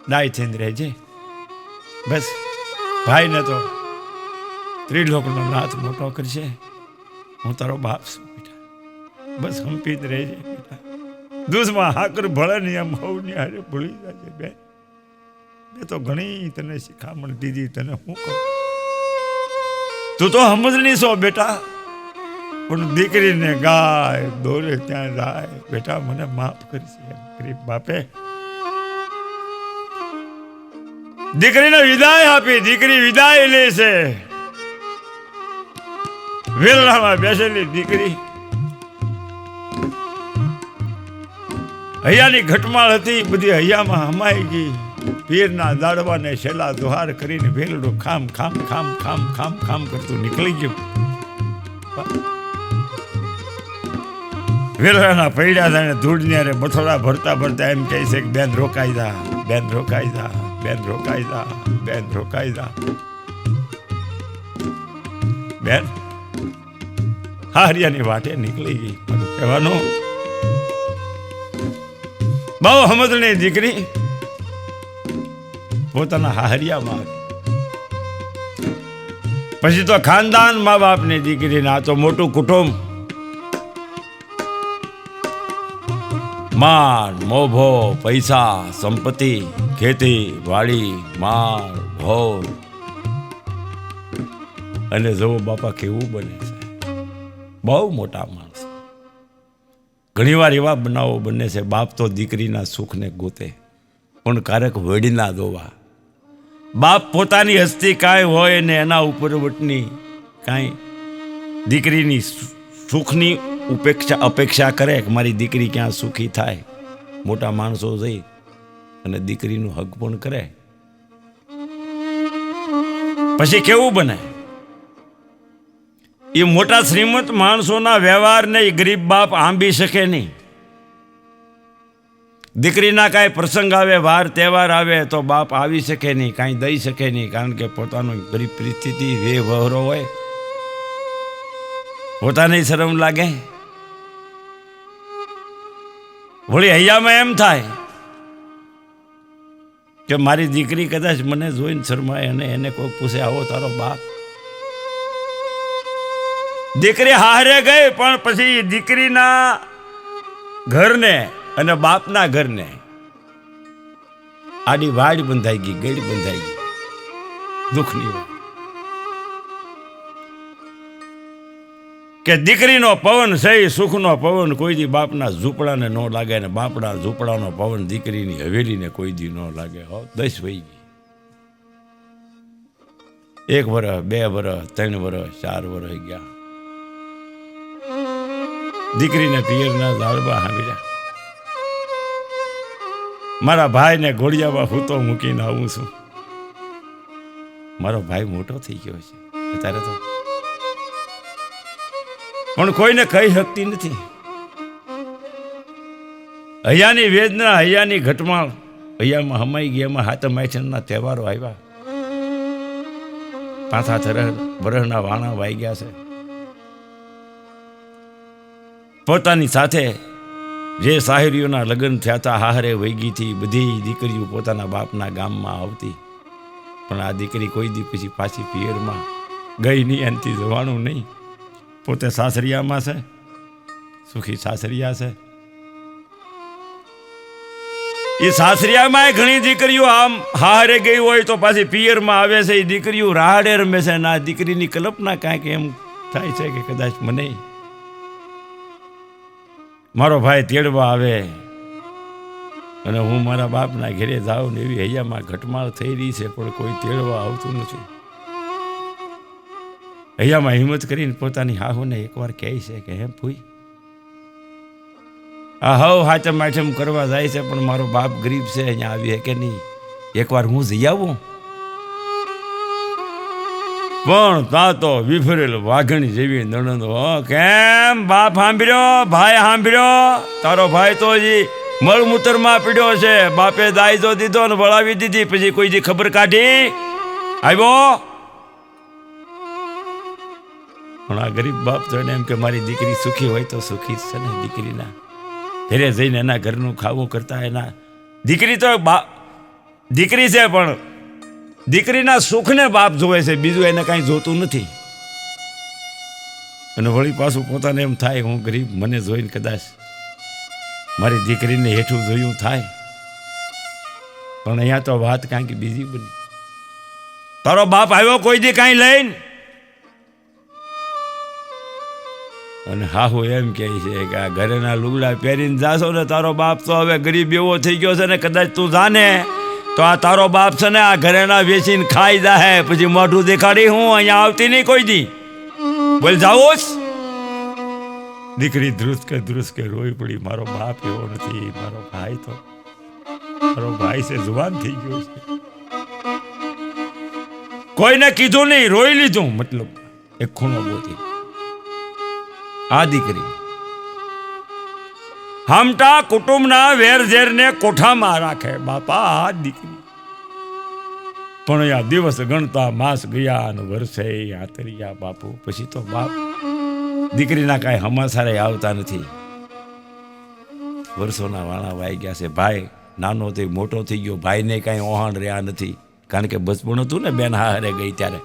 ડાય થઈને રહેજે બસ. ભાઈને તો ત્રિલોકનો નાથ મોટો કરશે, હું તારો બાપ છું બેટા. બસ હંપી જ રહેજે બેટા. દૂધમાં હાકર ભળે નહીં એમ હવની હારે ભૂલી જાય બેન. મેં તો ઘણી તને શિખામણ દીધી, તને હું કહું, તું તો સમજણી છો બેટા, પણ દીકરીને ગાય દોરે ત્યાં જાય, બેટા મને માફ કરશે એમ ગરીબ બાપે દીકરીને વિદાય આપી. દીકરી વિદાય લે છે, વેલણામાં બેસેલી દીકરી હૈયાની ઘટમાળ હતી, બધી હૈયામાં હમાઈ ગઈ. પીરના દાડવાને છેલ્લા દુહાર કરીને વેલડું ખામ ખામ ખામ ખામ ખામ ખામ કરતું નીકળી ગયું. વેલણાના પૈડા થાય ધૂળની અરે બથોડા ભરતા ભરતા એમ કહે છે કે બેન રોકાઈ જા, બેન રોકાઈ જા, બેન રોકાઈ જા, બેન રોકાઈ જા. બેન હારિયાની વાટે નીકળી ગઈ. કહેવાનું બહુ સમજણી દીકરી પોતાના હારિયામાં આવી. પછી તો ખાનદાન મા બાપની દીકરીને, આ તો મોટું કુટુંબ, માન મોભો પૈસા સંપત્તિ ખેતી વાડી માળ ઢોર, અને જવો બાપા કેવું બને છે, બહુ મોટા માણસ. ઘણીવાર એવા બનાવો બને છે, બાપ તો દીકરીના સુખને ગોતે પણ કારક વડીના દોવા. બાપ પોતાની હસ્તી કાંઈ હોય ને એના ઉપર વટની કાંઈ દીકરીની સુખની અપેક્ષા કરે કે મારી દીકરી ક્યાં સુખી થાય. મોટા માણસો જઈ અને દીકરીનું હક પણ કરે. પછી કેવું બને? એ મોટા શ્રીમંત માણસોના વ્યવહારને ગરીબ બાપ આંબી શકે નહીં. દીકરીના કાંઈ પ્રસંગ આવે, વાર તહેવાર આવે તો બાપ આવી શકે નહીં, કાંઈ દઈ શકે નહીં, કારણ કે પોતાનું ગરીબ પરિસ્થિતિ વહેરો હોય, પોતાને શરમ લાગે. વળી હૈયામાં એમ થાય કે મારી દીકરી કદાચ મને જોઈને શરમાય અને એને કોઈ પૂછે આવો તારો બાપ. દીકરી હારે ગઈ પણ પછી દીકરીના ઘરને અને બાપના ઘરને આડી વાડ બંધાઈ ગઈ, ગેડ બંધાઈ ગઈ, દુઃખની વાત. કે દીકરીનો પવન સહી સુખનો પવન કોઈ દી બાપના ઝૂંપડાને ન લાગે, ને બાપના ઝૂંપડાનો પવન દીકરીની હવેલીને કોઈ દી ન લાગે. 10 વહી ગઈ, 1 વર્ષ 2 વર્ષ 3 વર્ષ 4 વર્ષ ગયા. દીકરીને પિયરના ઝાડવા હાંભળ્યા, મારા ભાઈને ઘોડિયામાં હૂતો મૂકીને આવું છું. મારો ભાઈ મોટો થઈ ગયો છે અત્યારે તો, પણ કોઈને કહી શકતી નથી. હૈયાની વેદના, હૈયાની ઘટમાળ હૈયામાં હમાઈ ગઈ. એમાં હાથમ આઠમના તહેવારો આવ્યા, 5 વર્ષના વાણા વાઈ ગયા છે. પોતાની સાથે જે સાહેરીઓના લગ્ન થયા હતા, હારે વૈગીથી બધી દીકરીઓ પોતાના બાપના ગામમાં આવતી, પણ આ દીકરી કોઈ દી પછી પાછી પિયરમાં ગઈ નહીં, એનાથી જવાનું નહીં. પોતે સાસરિયામાં છે, સુખી સાસરિયા છે. એ સાસરિયામાં ઘણી દીકરીઓ આમ હારે ગઈ હોય તો પાછી પિયરમાં આવે છે. એ દીકરીઓ રાડે રમે છે, ના દીકરીની કલ્પના કાંઈક એમ થાય છે કે કદાચ મને મારો ભાઈ તેડવા આવે અને હું મારા બાપના ઘેરે જાઉં ને એવી હૈયામાં ઘટમાળ થઈ રહી છે, પણ કોઈ તેડવા આવતું નથી. હૈયામાં હિંમત કરીને પોતાની હાહુને એકવાર કહે છે કે હે ફૂઈ, આ હવ હાચમ આચમ કરવા જાય છે, પણ મારો બાપ ગરીબ છે, અહીંયા આવી કે નહીં, એકવાર હું જઈ આવું. પણ તા તો વિફરેલ વાઘણી જેવી નણંદ. કેમ બાપ સાંભળ્યો, ભાઈ સાંભળ્યો? તારો ભાઈ તો હજી મળમૂતરમાં પીડ્યો છે, બાપે દાયજો દીધો ને વળાવી દીધી, પછી કોઈ દી ખબર કાઢી આવ્યો. પણ આ ગરીબ બાપ જોઈને એમ કે મારી દીકરી સુખી હોય તો સુખી છે ને. દીકરીના ઘરે જઈને એના ઘરનું ખાવું કરતા એના દીકરી તો દીકરી છે, પણ દીકરીના સુખને બાપ જોવે છે, બીજું એને કાંઈ જોતું નથી. અને વળી પાછું પોતાને એમ થાય હું ગરીબ, મને જોઈને કદાચ મારી દીકરીને હેઠું જોયું થાય. પણ અહીંયા તો વાત કાંઈક બીજી બની. તારો બાપ આવ્યો કોઈ દી કાંઈ લઈને? અને હાહુ એમ કહે છે કે આ ઘરેના લુગડા પહેરીને જાશો ને તારો બાપ તો હવે ગરીબ એવો થઈ ગયો છે ને કદાચ તું જાને તો આ તારો બાપ છે ને આ ઘરેના વેચીને ખાઈ જાહે, પછી મોઢું દેખાડી હું અહીંયા આવતી નહીં કોઈ દી. બોલ જાઓ. દીકરી ધ્રુસ કે રોઈ પડી. મારો બાપ એવો નથી, મારો ભાઈ છે જુવાન થઈ ગયો છે. કોઈને કીધું નહીં, રોઈ લીધું. મતલબ એક ખૂણો ગોતી. આ દીકરી હમટા કુટુંબના વેરઝેરને કોઠામાં રાખે બાપા. આ દીકરી પણ આ દિવસ ગણતા માસ ગયા અને વર્ષે આતરિયા બાપુ. પછી તો બાપ દીકરીના કાંઈ હમાસારે આવતા નથી. વર્ષોના વાણા વાઈ ગયા છે. ભાઈ નાનો થઈ મોટો થઈ ગયો, ભાઈને કાંઈ ઓહાણ રહ્યા નથી. કારણ કે બચપણ હતું ને બેન હારે ગઈ ત્યારે.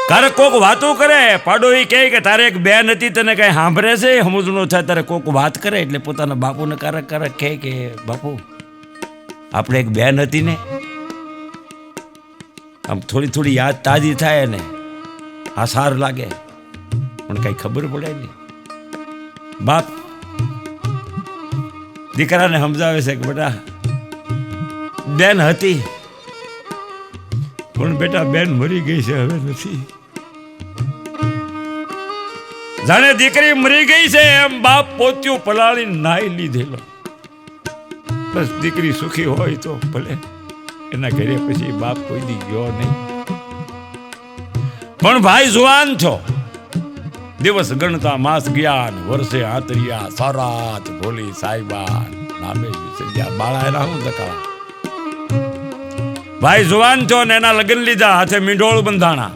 ક્યારેક કોક વાતો કરે, પાડોઈ કહે કે તારે એક બેન હતી તને કઈ સાંભળે છે, સમજનો થાય ત્યારે કોક વાત કરે એટલે પોતાના બાપુને ક્યારેક કહે કે બાપુ આપણે એક બેન હતી ને. આમ થોડી યાદ તાજી થાય ને આ સાર લાગે, પણ કઈ ખબર પડે નહીં. બાપ દીકરાને સમજાવે છે કે બેટા બેન હતી, પણ બેટા બેન મરી ગઈ છે, હવે નથી. જાણે દીકરી મરી ગઈ છે એમ બાપ પોત્યું પલાળી નાઈ લીધેલો. બસ દીકરી સુખી હોય તો ભલે, એના ઘરે પછી બાપ કોઈ દી ગયો નહીં. પણ ભાઈ જુવાન છો, દિવસ ગણતા માસ ગયા, વર્ષે આતરિયા સારાત ભોલી સાહેબા નામે સજ્યા બાળા એના હું દકા. ભાઈ જુવાન છો ને એના લગ્ન લીધા, હાથે મીંઢોળ બંધાણા.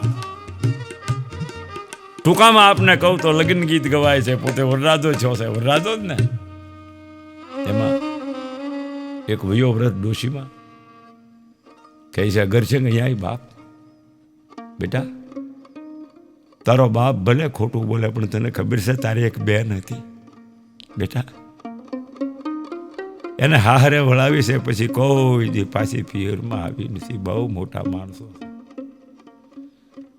ટૂંકામાં આપને કહું તો લગ્ન ગીત ગવાય છે, પોતે વરરાજો છો છે, વરરાજો જ ને. એમાં એક વયો વ્રત ડોશીમાં કહે છે અગર છે ને અહીંયા બાપ બેટા તારો બાપ ભલે ખોટું બોલે પણ તને ખબર છે તારી એક બેન હતી બેટા. એને હારે વળાવી છે, પછી કોઈ દી પાછી પિયરમાં આવી નથી. બહુ મોટા માણસો,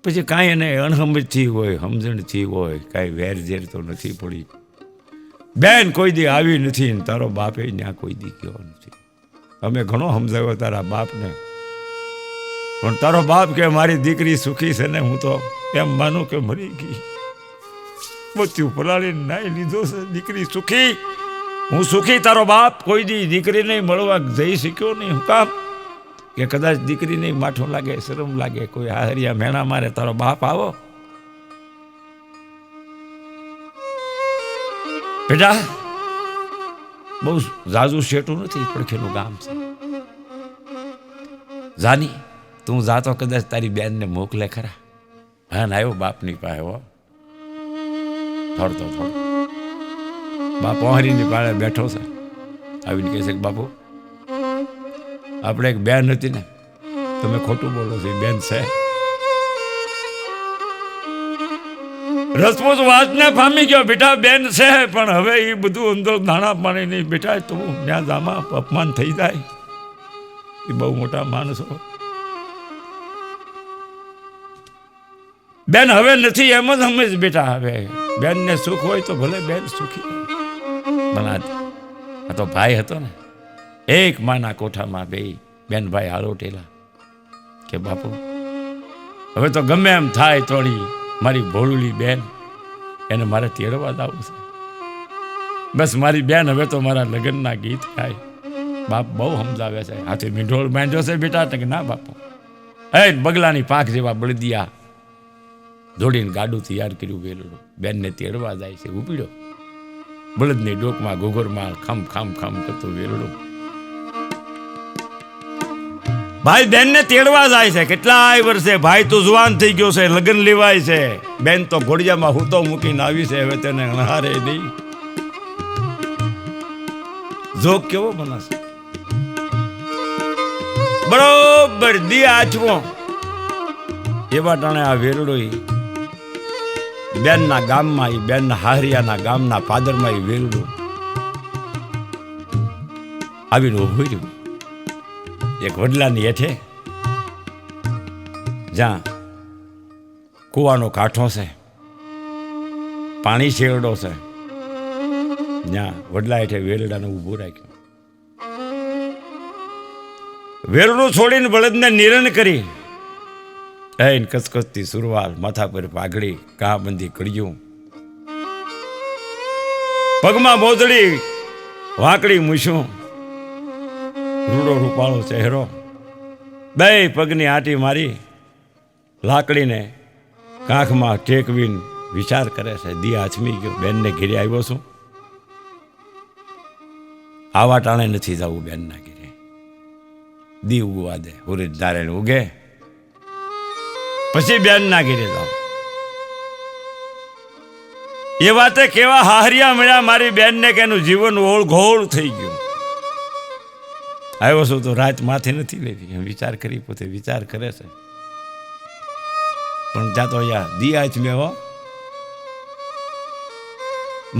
પછી કાંઈ એને અણસમજથી હોય સમજણથી હોય કાંઈ વેરઝેર તો નથી પડી. બેન કોઈ દી આવી નથી ને તારો બાપે ત્યાં કોઈ દી ગયો નથી. અમે ઘણો સમજાવ્યો તારા બાપને, પણ તારો બાપ કે મારી દીકરી સુખી છે ને હું તો એમ માનું કે મરી ગઈ. પોત્યું પલાળીને નાઈ લીધો છે, દીકરી સુખી, હું સુખી. તારો બાપ કોઈ દી દીકરીને મળવા જઈ શક્યો નહીં. હું કામ કે કદાચ દીકરીને માઠું લાગે, શરમ લાગે, કોઈ હારિયા મેણા મારે, તારો બાપ આવો. બેટા બહુ ઝાઝુ શેઠું નથી, પડખેનું ગામ છે. જાની તું જાતો કદાચ તારી બેનને મોકલે ખરા. હા ના આવ્યો બાપની પાસે હો, થોડતો બાપ ઓહરીની પાળે બેઠો છે. આવીને કહે છે કે બાપુ આપણે એક બેન હતી ને, તમે ખોટું બોલો છો, બેન છે. રસપૂત વાતને પામી ગયો, બેટા બેન છે, પણ હવે એ બધું અંદર દાણા પાણી નહીં. બેટા તું ત્યાં જામાં અપમાન થઈ જાય, એ બહુ મોટા માણસો. બેન હવે નથી એમ જ સમજ બેટા. હવે બેનને સુખ હોય તો ભલે બેન સુખી, પણ આ તો ભાઈ હતો ને, એક માના કોઠામાં બે બેન ભાઈ હાલોટેલા કે બાપુ હવે તો ગમે એમ થાય તોડી મારી ભોળુલી બેન એને મારે તેડવા જ આવું છે. બસ મારી બેન હવે તો મારા લગ્નના ગીત ગાય. બાપ બહુ સમજાવે છે, હાથે મીંઢોળ બાંધ્યો છે બેટા. કે ના બાપુ, એ બગલાની પાંખ જેવા બળદિયા દોડીને ગાડું તૈયાર કર્યું, વેલું બેનને તેડવા જાય છે. ઉપડ્યો બળદની ડોકમાં ઘોઘરમાં ખમ ખમ ખમ કરતો વેલડો. ભાઈ બેનને તેડવા જાય છે. કેટલાય વર્ષે ભાઈ તો જુવાન થઈ ગયો છે, લગ્ન લેવાય છે. બેન તો ઘોડિયામાં હૂતો મૂકીને આવી છે, હવે તેને અણહારે નહીં. જોક કેવો બનાશે, બરોબર દી આચવો એવા ટાણે આ વેરડો બેનના ગામમાં, બેનના હારિયાના ગામના પાદરમાં વેરડું આવીને ઊભું રહ્યું એક વડલાની હેઠે, જ્યાં કૂવાનો કાંઠો છે, પાણી શેરડો છે, ત્યાં વડલા હેઠે વેરડાને ઊભું રાખ્યું. વેરડું છોડીને બળદને નિરણ કરી, એને કચકચતી સુરવાલ, માથા પર પાઘડી, કાબંધી કડિયું, પગમાં મોજડી, વાંકડી મૂછું, રૂડો રૂપાળો ચહેરો, બે પગની આંટી મારી લાકડીને કાંખમાં ટેકવીને વિચાર કરે છે. દી આચમી ગયો, બેનને ઘેરે આવ્યો છું, આવા ટાણે નથી જવું બેનના ઘેરે. દી ઉગવા દે, સૂરજ નારાયણ ઉગે પછી બેનના ઘેરે જાઓ. એ વાતે કેવા હાહરિયા મળ્યા મારી બેનને કે એનું જીવન ઓળઘોળ થઈ ગયું. આવ્યો છું તો રાત માથે નથી લેવી, એમ વિચાર કરી પોતે વિચાર કરે છે. પણ ત્યાં તો અહીંયા દિયા જ મેવો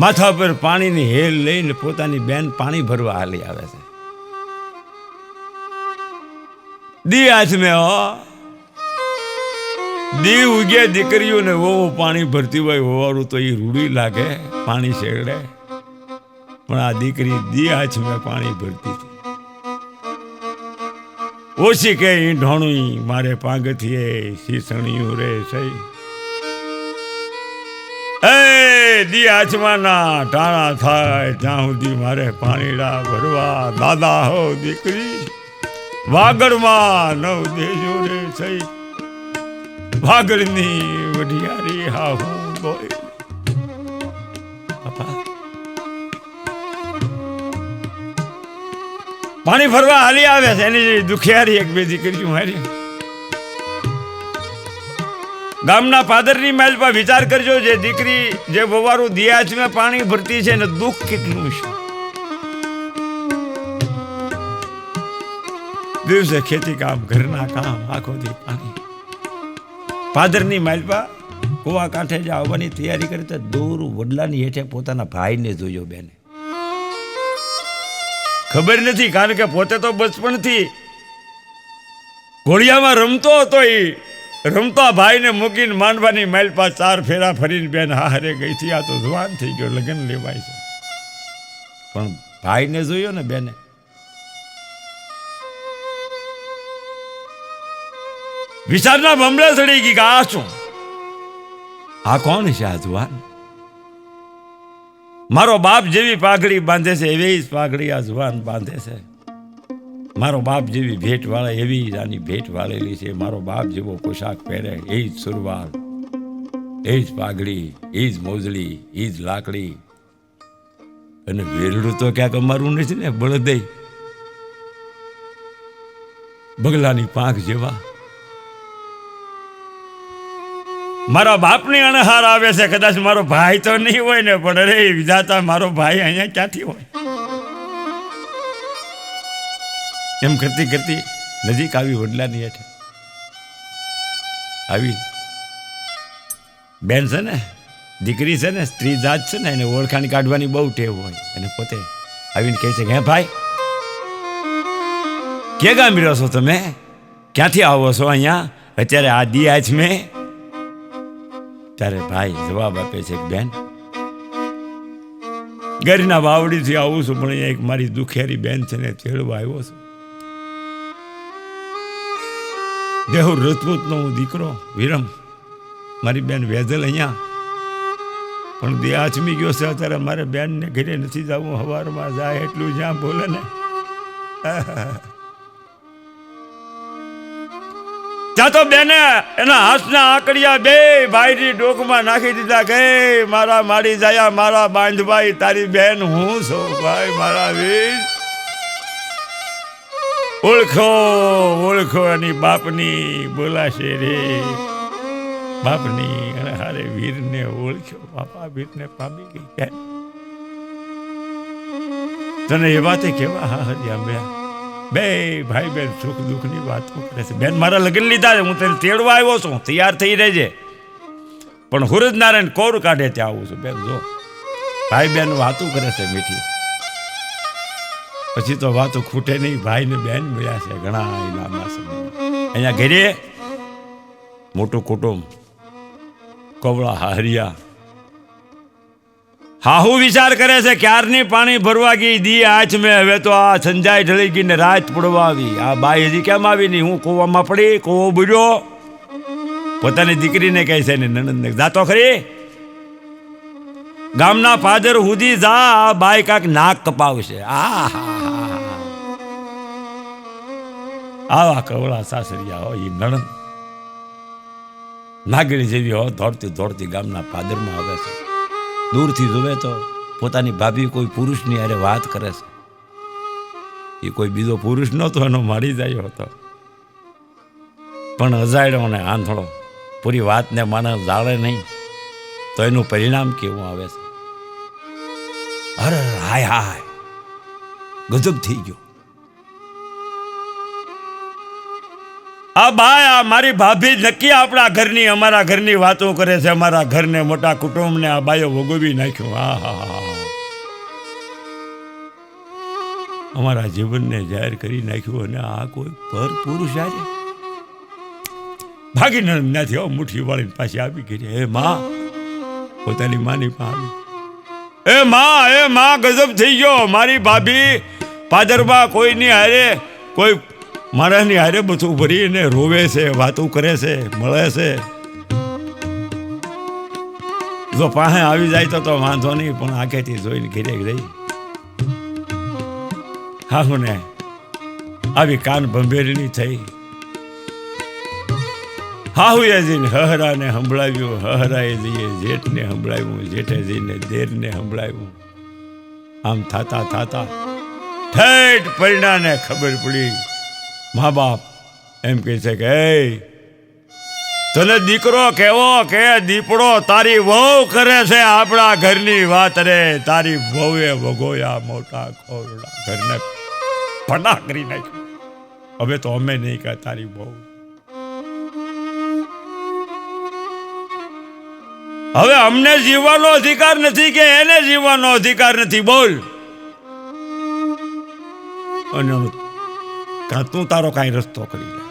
માથા પર પાણીની હેલ લઈને પોતાની બેન પાણી ભરવા હાલી આવે છે. દિયા જ મેવો દી ઉગે, દીકરીઓને વહુ પાણી ભરતી હોય, હોવાનું તો એ રૂડી લાગે, પાણી શેરડે. પણ આ દીકરી દિયા જ મેં પાણી ભરતી હતી. ઓછી કે ઢોણું મારે પાંગથીએ શીસણિયું રે સહી. એ દી આચમાના ટાણા થાય ત્યાં સુધી મારે પાણીડા ભરવા દાદા હો દીકરી વાગડમાં નવ દેજો રે સહી. વાગડની વઢિયારી હા હું બોય. પાણી ભરવા હાલી આવે છે, એની દુખિયારી એક બે દીકરીઓ હારી. ગામના પાદરની મહેલ પર વિચાર કરજો, જે દીકરી જે વવારું દિયાચમાં પાણી ભરતી છે ને દુઃખ કેટલું છે. દિવસે ખેતી કામ, ઘરના કામ, આખો દી પાણી. પાદરની મહેલ પર કુવા કાંઠે જ આવવાની તૈયારી કરી તો દૂર વડલાની હેઠે પોતાના ભાઈને જોયો બેને. ખબર નથી, કારણ કે પોતે તો બચપણથી ઘોડિયામાં રમતો હતો. એ રમતા ભાઈને મૂકીને માંડવાની માઇલ પાસ 4 ફેરા ફરીને બેન હારે ગઈ હતી. આ તો જવાન થઈ ગયો, લગ્ન લેવાય છે. પણ ભાઈને જોયો ને બેને, વિચારના ભમલે ચડી ગઈ કે આ શું, આ કોણ છે આ જવાન? મારો બાપ જેવી પાઘડી બાંધે છે એવી જ પાઘડી આ જુવાન બાંધે છે. મારો બાપ જેવી ભેટ વાળે એવી આની ભેટ વાળેલી છે. મારો બાપ જેવો પોશાક પહેરે એ જ સુરવાલ, એ જ પાઘડી, એ જ મોજડી, એ જ લાકડી. અને વેરડું તો ક્યાંક અમારું નથી ને, બળદઈ બગલાની પાંખ જેવા. મારા બાપની અણહાર આવે છે. કદાચ મારો ભાઈ તો નહીં હોય ને, પણ અરે વિધાતા મારો ભાઈ અહીંયા ક્યાંથી હોય? એમ કરતી કરતી નજીક આવી વડલાની હેઠે આવી. બેન છે ને, દીકરી છે ને, સ્ત્રી જાત છે ને, એને ઓળખાણ કાઢવાની બહુ ટેવ હોય. અને પોતે આવીને કહે છે કે હે ભાઈ, કે ગામ રહ્યો છો તમે? ક્યાંથી આવો છો અહીંયા અત્યારે આ દી આજ મેં? ત્યારે ભાઈ જવાબ આપે છે કે બેન, ઘરના વાવડીથી આવું છું, પણ એક મારી દુખેરી બેન છે ને તેડવા આવ્યો છું. દેહુર રજપૂતનો હું દીકરો વિરમ, મારી બેન વેજલ અહીંયા. પણ દે આચમી ગયો છે અત્યારે, મારે બેનને ઘરે નથી જવું. સવારમાં જાય એટલું જ્યાં બોલે ને ત્યાં તો બેને એના હાથના આંકડિયા બે ભાઈની ડોકમાં નાખી દીધા કે મારા માડી જાયા, મારા બાંધભાઈ, તારી બેન હું છું ભાઈ, મારા વીર. ઓળખો ઓળખો એની બાપની બોલાશે રે, બાપની અને હારે વીરને ઓળખ્યો. બાપા વીરને પામી ગઈ બેન. તને એ વાતે કેવા હા હરિયા બે બે ભાઈ બેન સુખ દુઃખની વાતો કરે છે. બેન મારા લગ્ન લીધા છે, હું તને તેડવા આવ્યો છું, તૈયાર થઈ રહેજે. પણ સૂરજ નારાયણ કોર કાઢે ત્યાં આવું છું. બેન જો ભાઈ બેન વાતું કરે છે મીઠી. પછી તો વાતો ખૂટે નહીં. ભાઈ ને બેન મળ્યા છે ઘણા લાંબા સમય. અહીંયા ઘરે મોટું કુટુંબ, કવળા હારિયા. હાહુ વિચાર કરે છે ક્યારની પાણી ભરવા ગઈ દી આંચ મેં, હવે તો આ સંજાય ઢળી ગઈ ને રાત પડવા આવી. આ બાઈ હજી કેમ આવી નહીં? હું કૂવામાં પડી, કૂવો બુર્યો. પોતાની દીકરીને કહે છે ને નણંદને, જાતો ખરી ગામના પાદર સુધી જા, આ બાઈ કાંક નાક કપાવશે. આવા કવળા સાસરિયા હોય એ નણંદ નાગણી જેવી હો, દોડતી દોડતી ગામના પાદરમાં આવે છે. દૂરથી જોવે તો પોતાની ભાભી કોઈ પુરુષની અરે વાત કરે છે. એ કોઈ બીજો પુરુષ નહોતો, એનો મારી જાય હતો. પણ અજાયડો ને આંધળો પૂરી વાતને માણસ જાણે નહીં તો એનું પરિણામ કેવું આવે છે. અરે હાય હાય, ગજબ થઈ ગયો. આ બાય, આ મારી ભાભી નક્કી આપણા ઘરની, અમારા ઘરની વાતો કરે છે. અમારા ઘરને, મોટા કુટુંબને આ બાયો ભોગવી નાખ્યું. હા, અમારા જીવનને જાહેર કરી નાખ્યું. અને આ કોઈ પર પુરુષ આજે ભાગીને નથી હો, મુઠ્ઠી વાળીને પાછી આવી ગઈ. હે માં, પોતાની માની પાસે આવી. એ માં, ગજબ થઈ ગયો. મારી ભાભી પાદરમાં કોઈની હારે, કોઈ મારાની હારે બધું ભરીને રોવે છે, વાતું કરે છે, મળે છે. જો પાસે આવી જાય તો વાંધો નહીં, પણ આંખેથી જોઈને ઘરે રહી. હા ને આવી કાન ભંભેરણી થઈ. હાહુએ જઈને હહરાને સંભળાવ્યું, હહરાએ જઈએ જેઠને સંભળાવ્યું, જેઠે જઈને દેરને સંભળાવ્યું. આમ થાતા થાતા ઠેઠ પરિણાને ખબર પડી. મા બાપ એમ કહે છે કે એ તને દીકરો કેવો કે દીપડો તારી વહુ કરે છે આપણા ઘરની વાત રે. તારી વહુએ વગોયા મોટા ખોરડા, ઘરને ફના કરી નાખ્યું. હવે તો અમે નહીં કહે તારી વહુ. હવે અમને જીવવાનો અધિકાર નથી કે એને જીવવાનો અધિકાર નથી? બોલ. અને તું તારો કાંઈ રસ્તો કરી લે.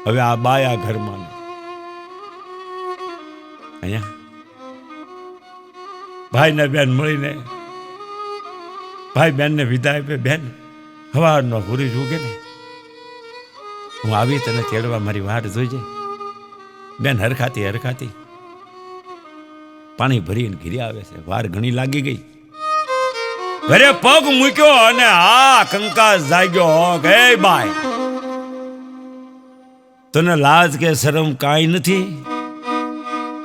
હવે આ બાયા ઘરમાં અહીંયા ભાઈ ને બેન મળીને, ભાઈ બેન ને વિદાય આપે. બેન હવારનો હુરી ઉગે ને, હું આવી તને તેડવા મારી વાટ જોઈજે. બેન હરખાતી પાણી ભરીને ઘીરી આવે છે. વાર ઘણી લાગી ગઈ. ઘરે પગ મૂક્યો અને આ કંકાસ જાગ્યો કે બાય, તને લાજ કે શરમ કાંઈ નથી?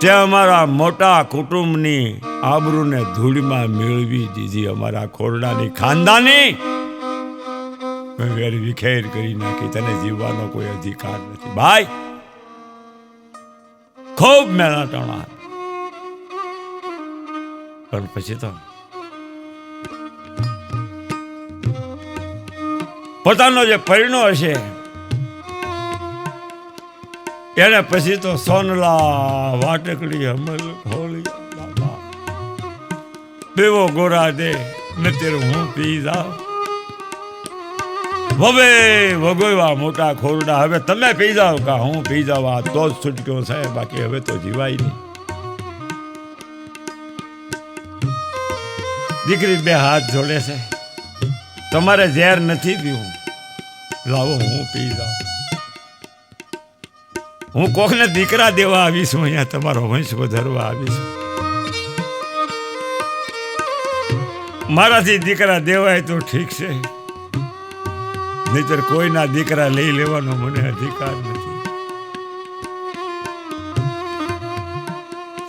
તે અમારા મોટા કુટુંબની આબરૂને ધૂળમાં મેળવી દીધી. અમારા ખોરડાની ખાનદાની વેર વિખેર કરી નાખી. તને જીવવાનો કોઈ અધિકાર નથી. ભાઈ ખૂબ મેળા ટણા, પણ પછી તો પોતાનો જે પરિણો હશે એને પછી તો સોનલા વાટકડી અમલ હોળી બેવો ગોરા દે ને તેરું હું પી જાઉં. હવે વગોવા મોટા ખોરડા, હવે તમે પી જાઓ કા હું પી જાઉં. આ તો જ છૂટક્યો છે, બાકી હવે તો જીવાય નહીં. દીકરી બે હાથ જોડે છે. તમારે ઝેર નથી પીવું, લાવો હું પી જાઉં. હું કોકને દીકરા દેવા આવીશું, અહીંયા તમારો વંશ વધારવા આવીશું. મારાથી દીકરા દેવાય તો ઠીક છે, નહીતર કોઈના દીકરા લઈ લેવાનો મને અધિકાર નથી.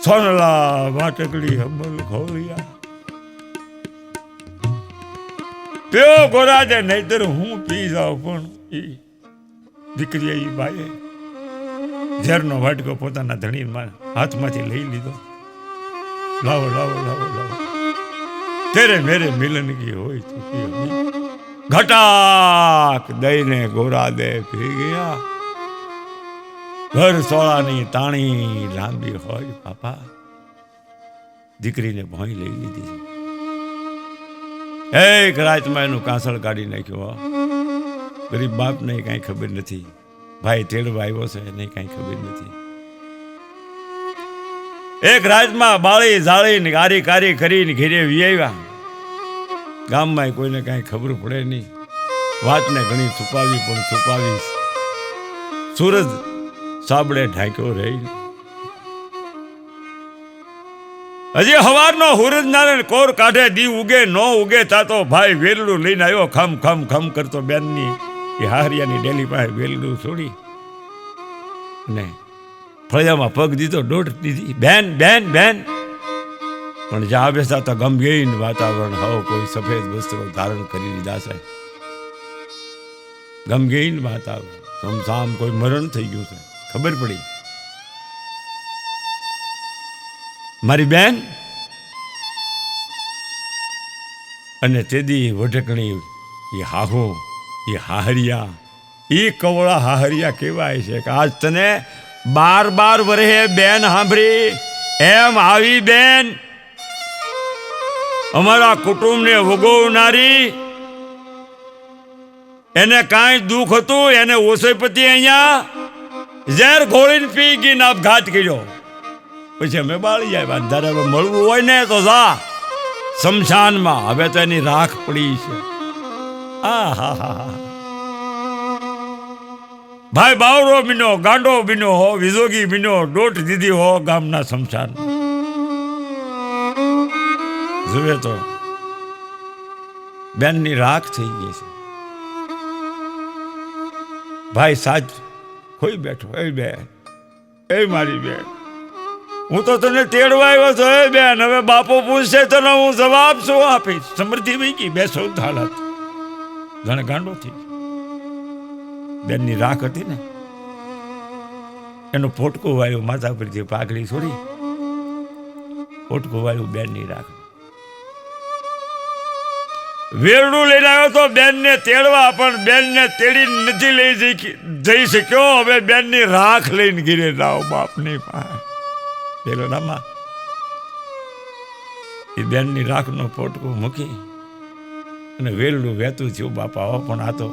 સોનલા વાટકડી હમલ ખોલિયા પેઓ ગોરાજે, નહીતર હું પી જાઉં. પણ એ દીકરીએ એ બાએ ઝેરનો વાટકો પોતાના ધણીમાં હાથમાંથી લઈ લીધો. લાવો લાવો લાવો લાવો, તેરે મેરે મિલન કી હોય તો ઘટાક દઈને ગોરા દે પી ગયા. ઘર સોળાની તાણી લાંબી હોય બાપા. દીકરીને ભોંય લઈ લીધી. એક રાતમાં એનું કાંસળ કાઢી નાખ્યું. હો, ગરીબ બાપને કાંઈ ખબર નથી, ભાઈ તેડવા આવ્યો છે એને કાંઈ ખબર નથી. એક રાતમાં બાળી જાળીને ગારી કારી કરીને ઘેરે વિયાવ્યા. ગામમાં કોઈને કાંઈ ખબર પડે નહીં. વાતને ઘણી છુપાવી પણ છુપાવી સૂરજ સાબડે ઢાંક્યો રહી. હજી હવારનો હુરજ નારાયણ કોર કાઢે દી ઉગે નો ઉગે તાતો ભાઈ વેલડું લઈને આવ્યો. ખમ ખમ ખમ કરતો બેનની એ હાહરિયાની ડેલી પાસે વેલડું છોડી ને ફળિયામાં પગ દીધો, દોઢ દીધી, બેન બેન બેન. પણ જ્યાં બેસતા તો ગમગીન વાતાવરણ, હવે કોઈ સફેદ વસ્ત્રો ધારણ કરી લીધા છે. ગમગીન વાતાવરણ, સમસામ કોઈ મરણ થઈ ગયું છે. ખબર પડી મારી બેન. અને તેદી વઢકણી એ હાહુ એ હાહરિયા એ કવળા હાહરિયા કહેવાય છે કે આજ તને 12 વર્ષે બેન સાંભળી એમ આવી બેન અમારા કુટુંબને વગોવનારી. એને કાંઈ દુઃખ હતું, એને ઓસઈપતિ અહીંયા ઝેર ઘોળીને પી ગઈને આપઘાત કર્યો. પછી અમે બાળી જાય તારે હવે મળવું હોય ને તો જા શમશાનમાં. હવે તો એની રાખ પડી છે. આ હા હા ભાઈ બાવરો બીનો, ગાંડો બીનો હો, વિજોગી બીનો, દોટ દીધી હો ગામના શમશાનમાં. જુએ તો બેનની રાખ થઈ ગઈ છે. ભાઈ સાચ ખોઈ બેઠો. એ બેન, એ મારી બેન, હું તો તને તેડવા આવ્યો છો. એ બેન, હવે બાપો પૂછશે તને હું જવાબ શું આપીશ? સમૃદ્ધિ વહી ગઈ, બેસો હાલત જાણે ગાંડો થઈ. બેનની રાખ હતી ને એનું પોટકું વાળ્યું માથા પરથી પાઘડી છોડી, પોટકું વાળ્યું બેનની રાખ. વેરડું લઈને આવ્યો તો બેનને તેડવા, પણ બેનને તેડી નથી લઈ જઈ શક્યો. હવે બેનની રાખ લઈને ગીરે લાવ બાપની પાસે. વેરડામાં એ બેનની રાખનો પોટકું મૂકી અને વેરડું વહેતું થયું બાપા. હો, પણ આ તો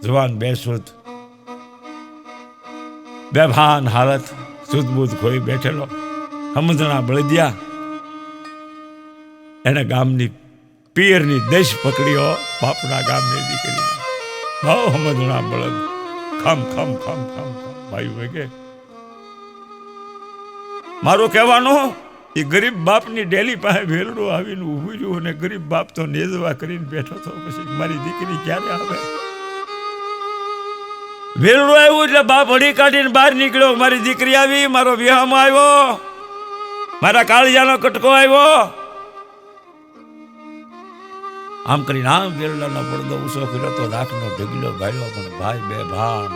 જવાન બેસુદ બેભાન હાલત, સુધબુધ ખોઈ બેઠેલો સમજણા બળદિયા. એને ગામની પિયરની દેશ પકડ્યો. બાપના ગામની દીકરીના બહુ સમજણા બળદ. ખમ ખમ ખમ ખમ ખમ ભાઈ વેગે. મારું કહેવાનું એ ગરીબ બાપની ડેલી પાસે વેલડું આવીને ઊભું રહ્યું અને ગરીબ બાપ તો નેજવા કરીને બેઠો હતો. પછી મારી દીકરી ક્યારે આવે? વેલડું આવ્યું એટલે બાપ હળી કાઢીને બહાર નીકળ્યો. મારી દીકરી આવી, મારો વિહામાં આવ્યો, મારા કાળિયાનો કટકો આવ્યો. આમ કરીને આમ વેલડાનો પડદો ઊંચો કર્યો તો રાખનો ઢગલો ભાળ્યો. પણ ભાઈ બે ભાન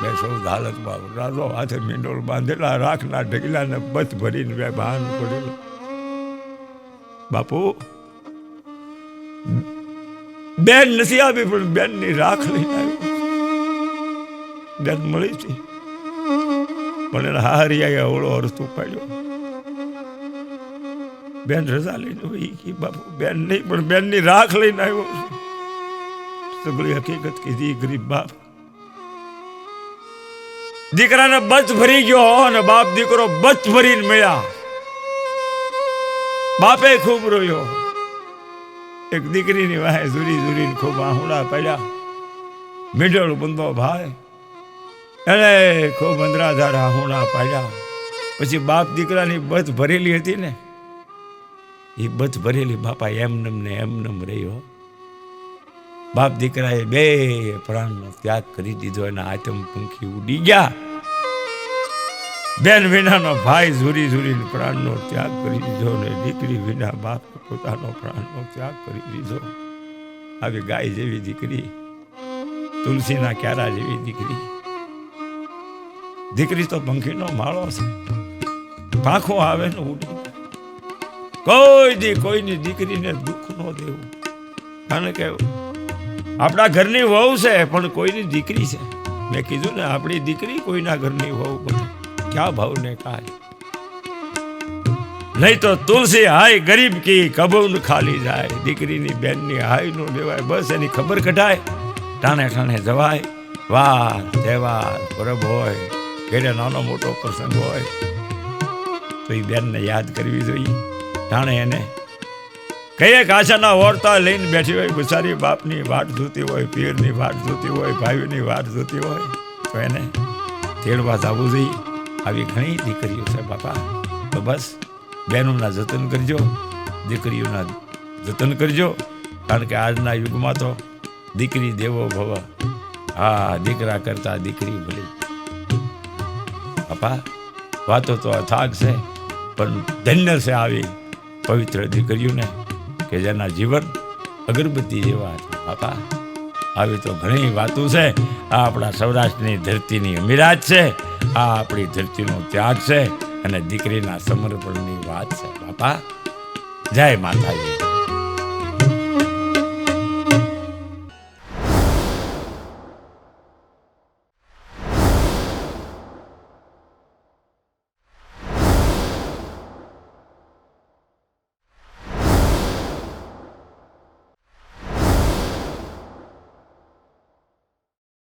બેસો હાલતમાં રાજો હાથે મીંડોળ બાંધેલા રાખના ઢગલાને બથ ભરીને બે ભાન પડેલો. બાપુ બેન નથી આવી, પણ બેનની રાખ લઈને આવ્યો. બેન મળી હતી, પણ એના હારિયાએ અવળો અર્થ ઉપાડ્યો. બેન રજા લઈને હોય કે બાપુ બેન નહીં, પણ બેનની રાખ લઈને આવ્યો. સગળી હકીકત કીધી ગરીબ બાપ. દીકરાને બચ ભરી ગયો અને બાપ દીકરો બચ ભરીને મળ્યા. બાપે ખૂબ રોયો. એક દીકરીની વાહે ઝુરી ઝુરીને ખૂબ આહુડા પડ્યા. મીંડળ બંધો ભાઈ એને ખૂબ અંદરાધાર આહુડા પાડ્યા. પછી બાપ દીકરાની બચ ભરેલી હતી ને, એ બચ ભરેલી બાપા એમનેમ ને એમનેમ રહ્યો. બાપ દીકરાએ બે પ્રાણનો ત્યાગ કરી દીધો. એના આતમ પંખી ઉડી ગયા. બેન વિનાનો ભાઈ ઝુરી ઝુરીને પ્રાણનો ત્યાગ કરી દીધો ને દીકરી વિના બાપ પોતાનો પ્રાણનો ત્યાગ કરી દીધો. આવી ગાય જેવી દીકરી, તુલસીના ક્યારા જેવી દીકરી. દીકરી તો પંખીનો માળો છે, પાંખો આવે ને ઉડી. કોઈની દીકરીને દુઃખ ન દેવું. કારણ કે આપણા ઘરની વહુ છે, પણ કોઈની દીકરી છે. મેં કીધું ને આપણી દીકરી કોઈના ઘરની વહુ બને. ક્યાં ભાવ ને કાય નહીં તો તુલસી હાય ગરીબ કી કબૂન ખાલી જાય. દીકરીની બેનની હાય નો લેવાય, બસ એની ખબર કઢાય, ટાણે ટાણે જવાય. વાર તહેવાર પરબ હોય, ઘરે નાનો મોટો પ્રસંગ હોય તો એ બેનને યાદ કરવી જોઈએ. ટાણે એને કઈક આશાના ઓરતા લઈને બેઠી હોય, બિચારી બાપની વાટ જોતી હોય, પીરની વાટ જોતી હોય, ભાઈઓની વાટ જોતી હોય, તો એને તેડવા જવું જોઈએ. આવી ઘણી દીકરીઓ છે બાપા. તો બસ બહેનોના જતન કરજો, દીકરીઓના જતન કરજો, કારણ કે આજના યુગમાં તો દીકરી દેવો ભવ. હા, દીકરા કરતા દીકરી ભલી. બાપા વાતો તો અથાગ છે, પણ ધન્ય છે આવી પવિત્ર દીકરીઓને કે જેના જીવન અગરબત્તી જેવા હતા. બાપા આવી તો ઘણી વાતો છે. આ આપણા સૌરાષ્ટ્રની ધરતીની અમીરાત છે, આ આપણી ધરતીનો ત્યાગ છે અને દીકરીના સમર્પણની વાત છે. બાપા જય માતાજી.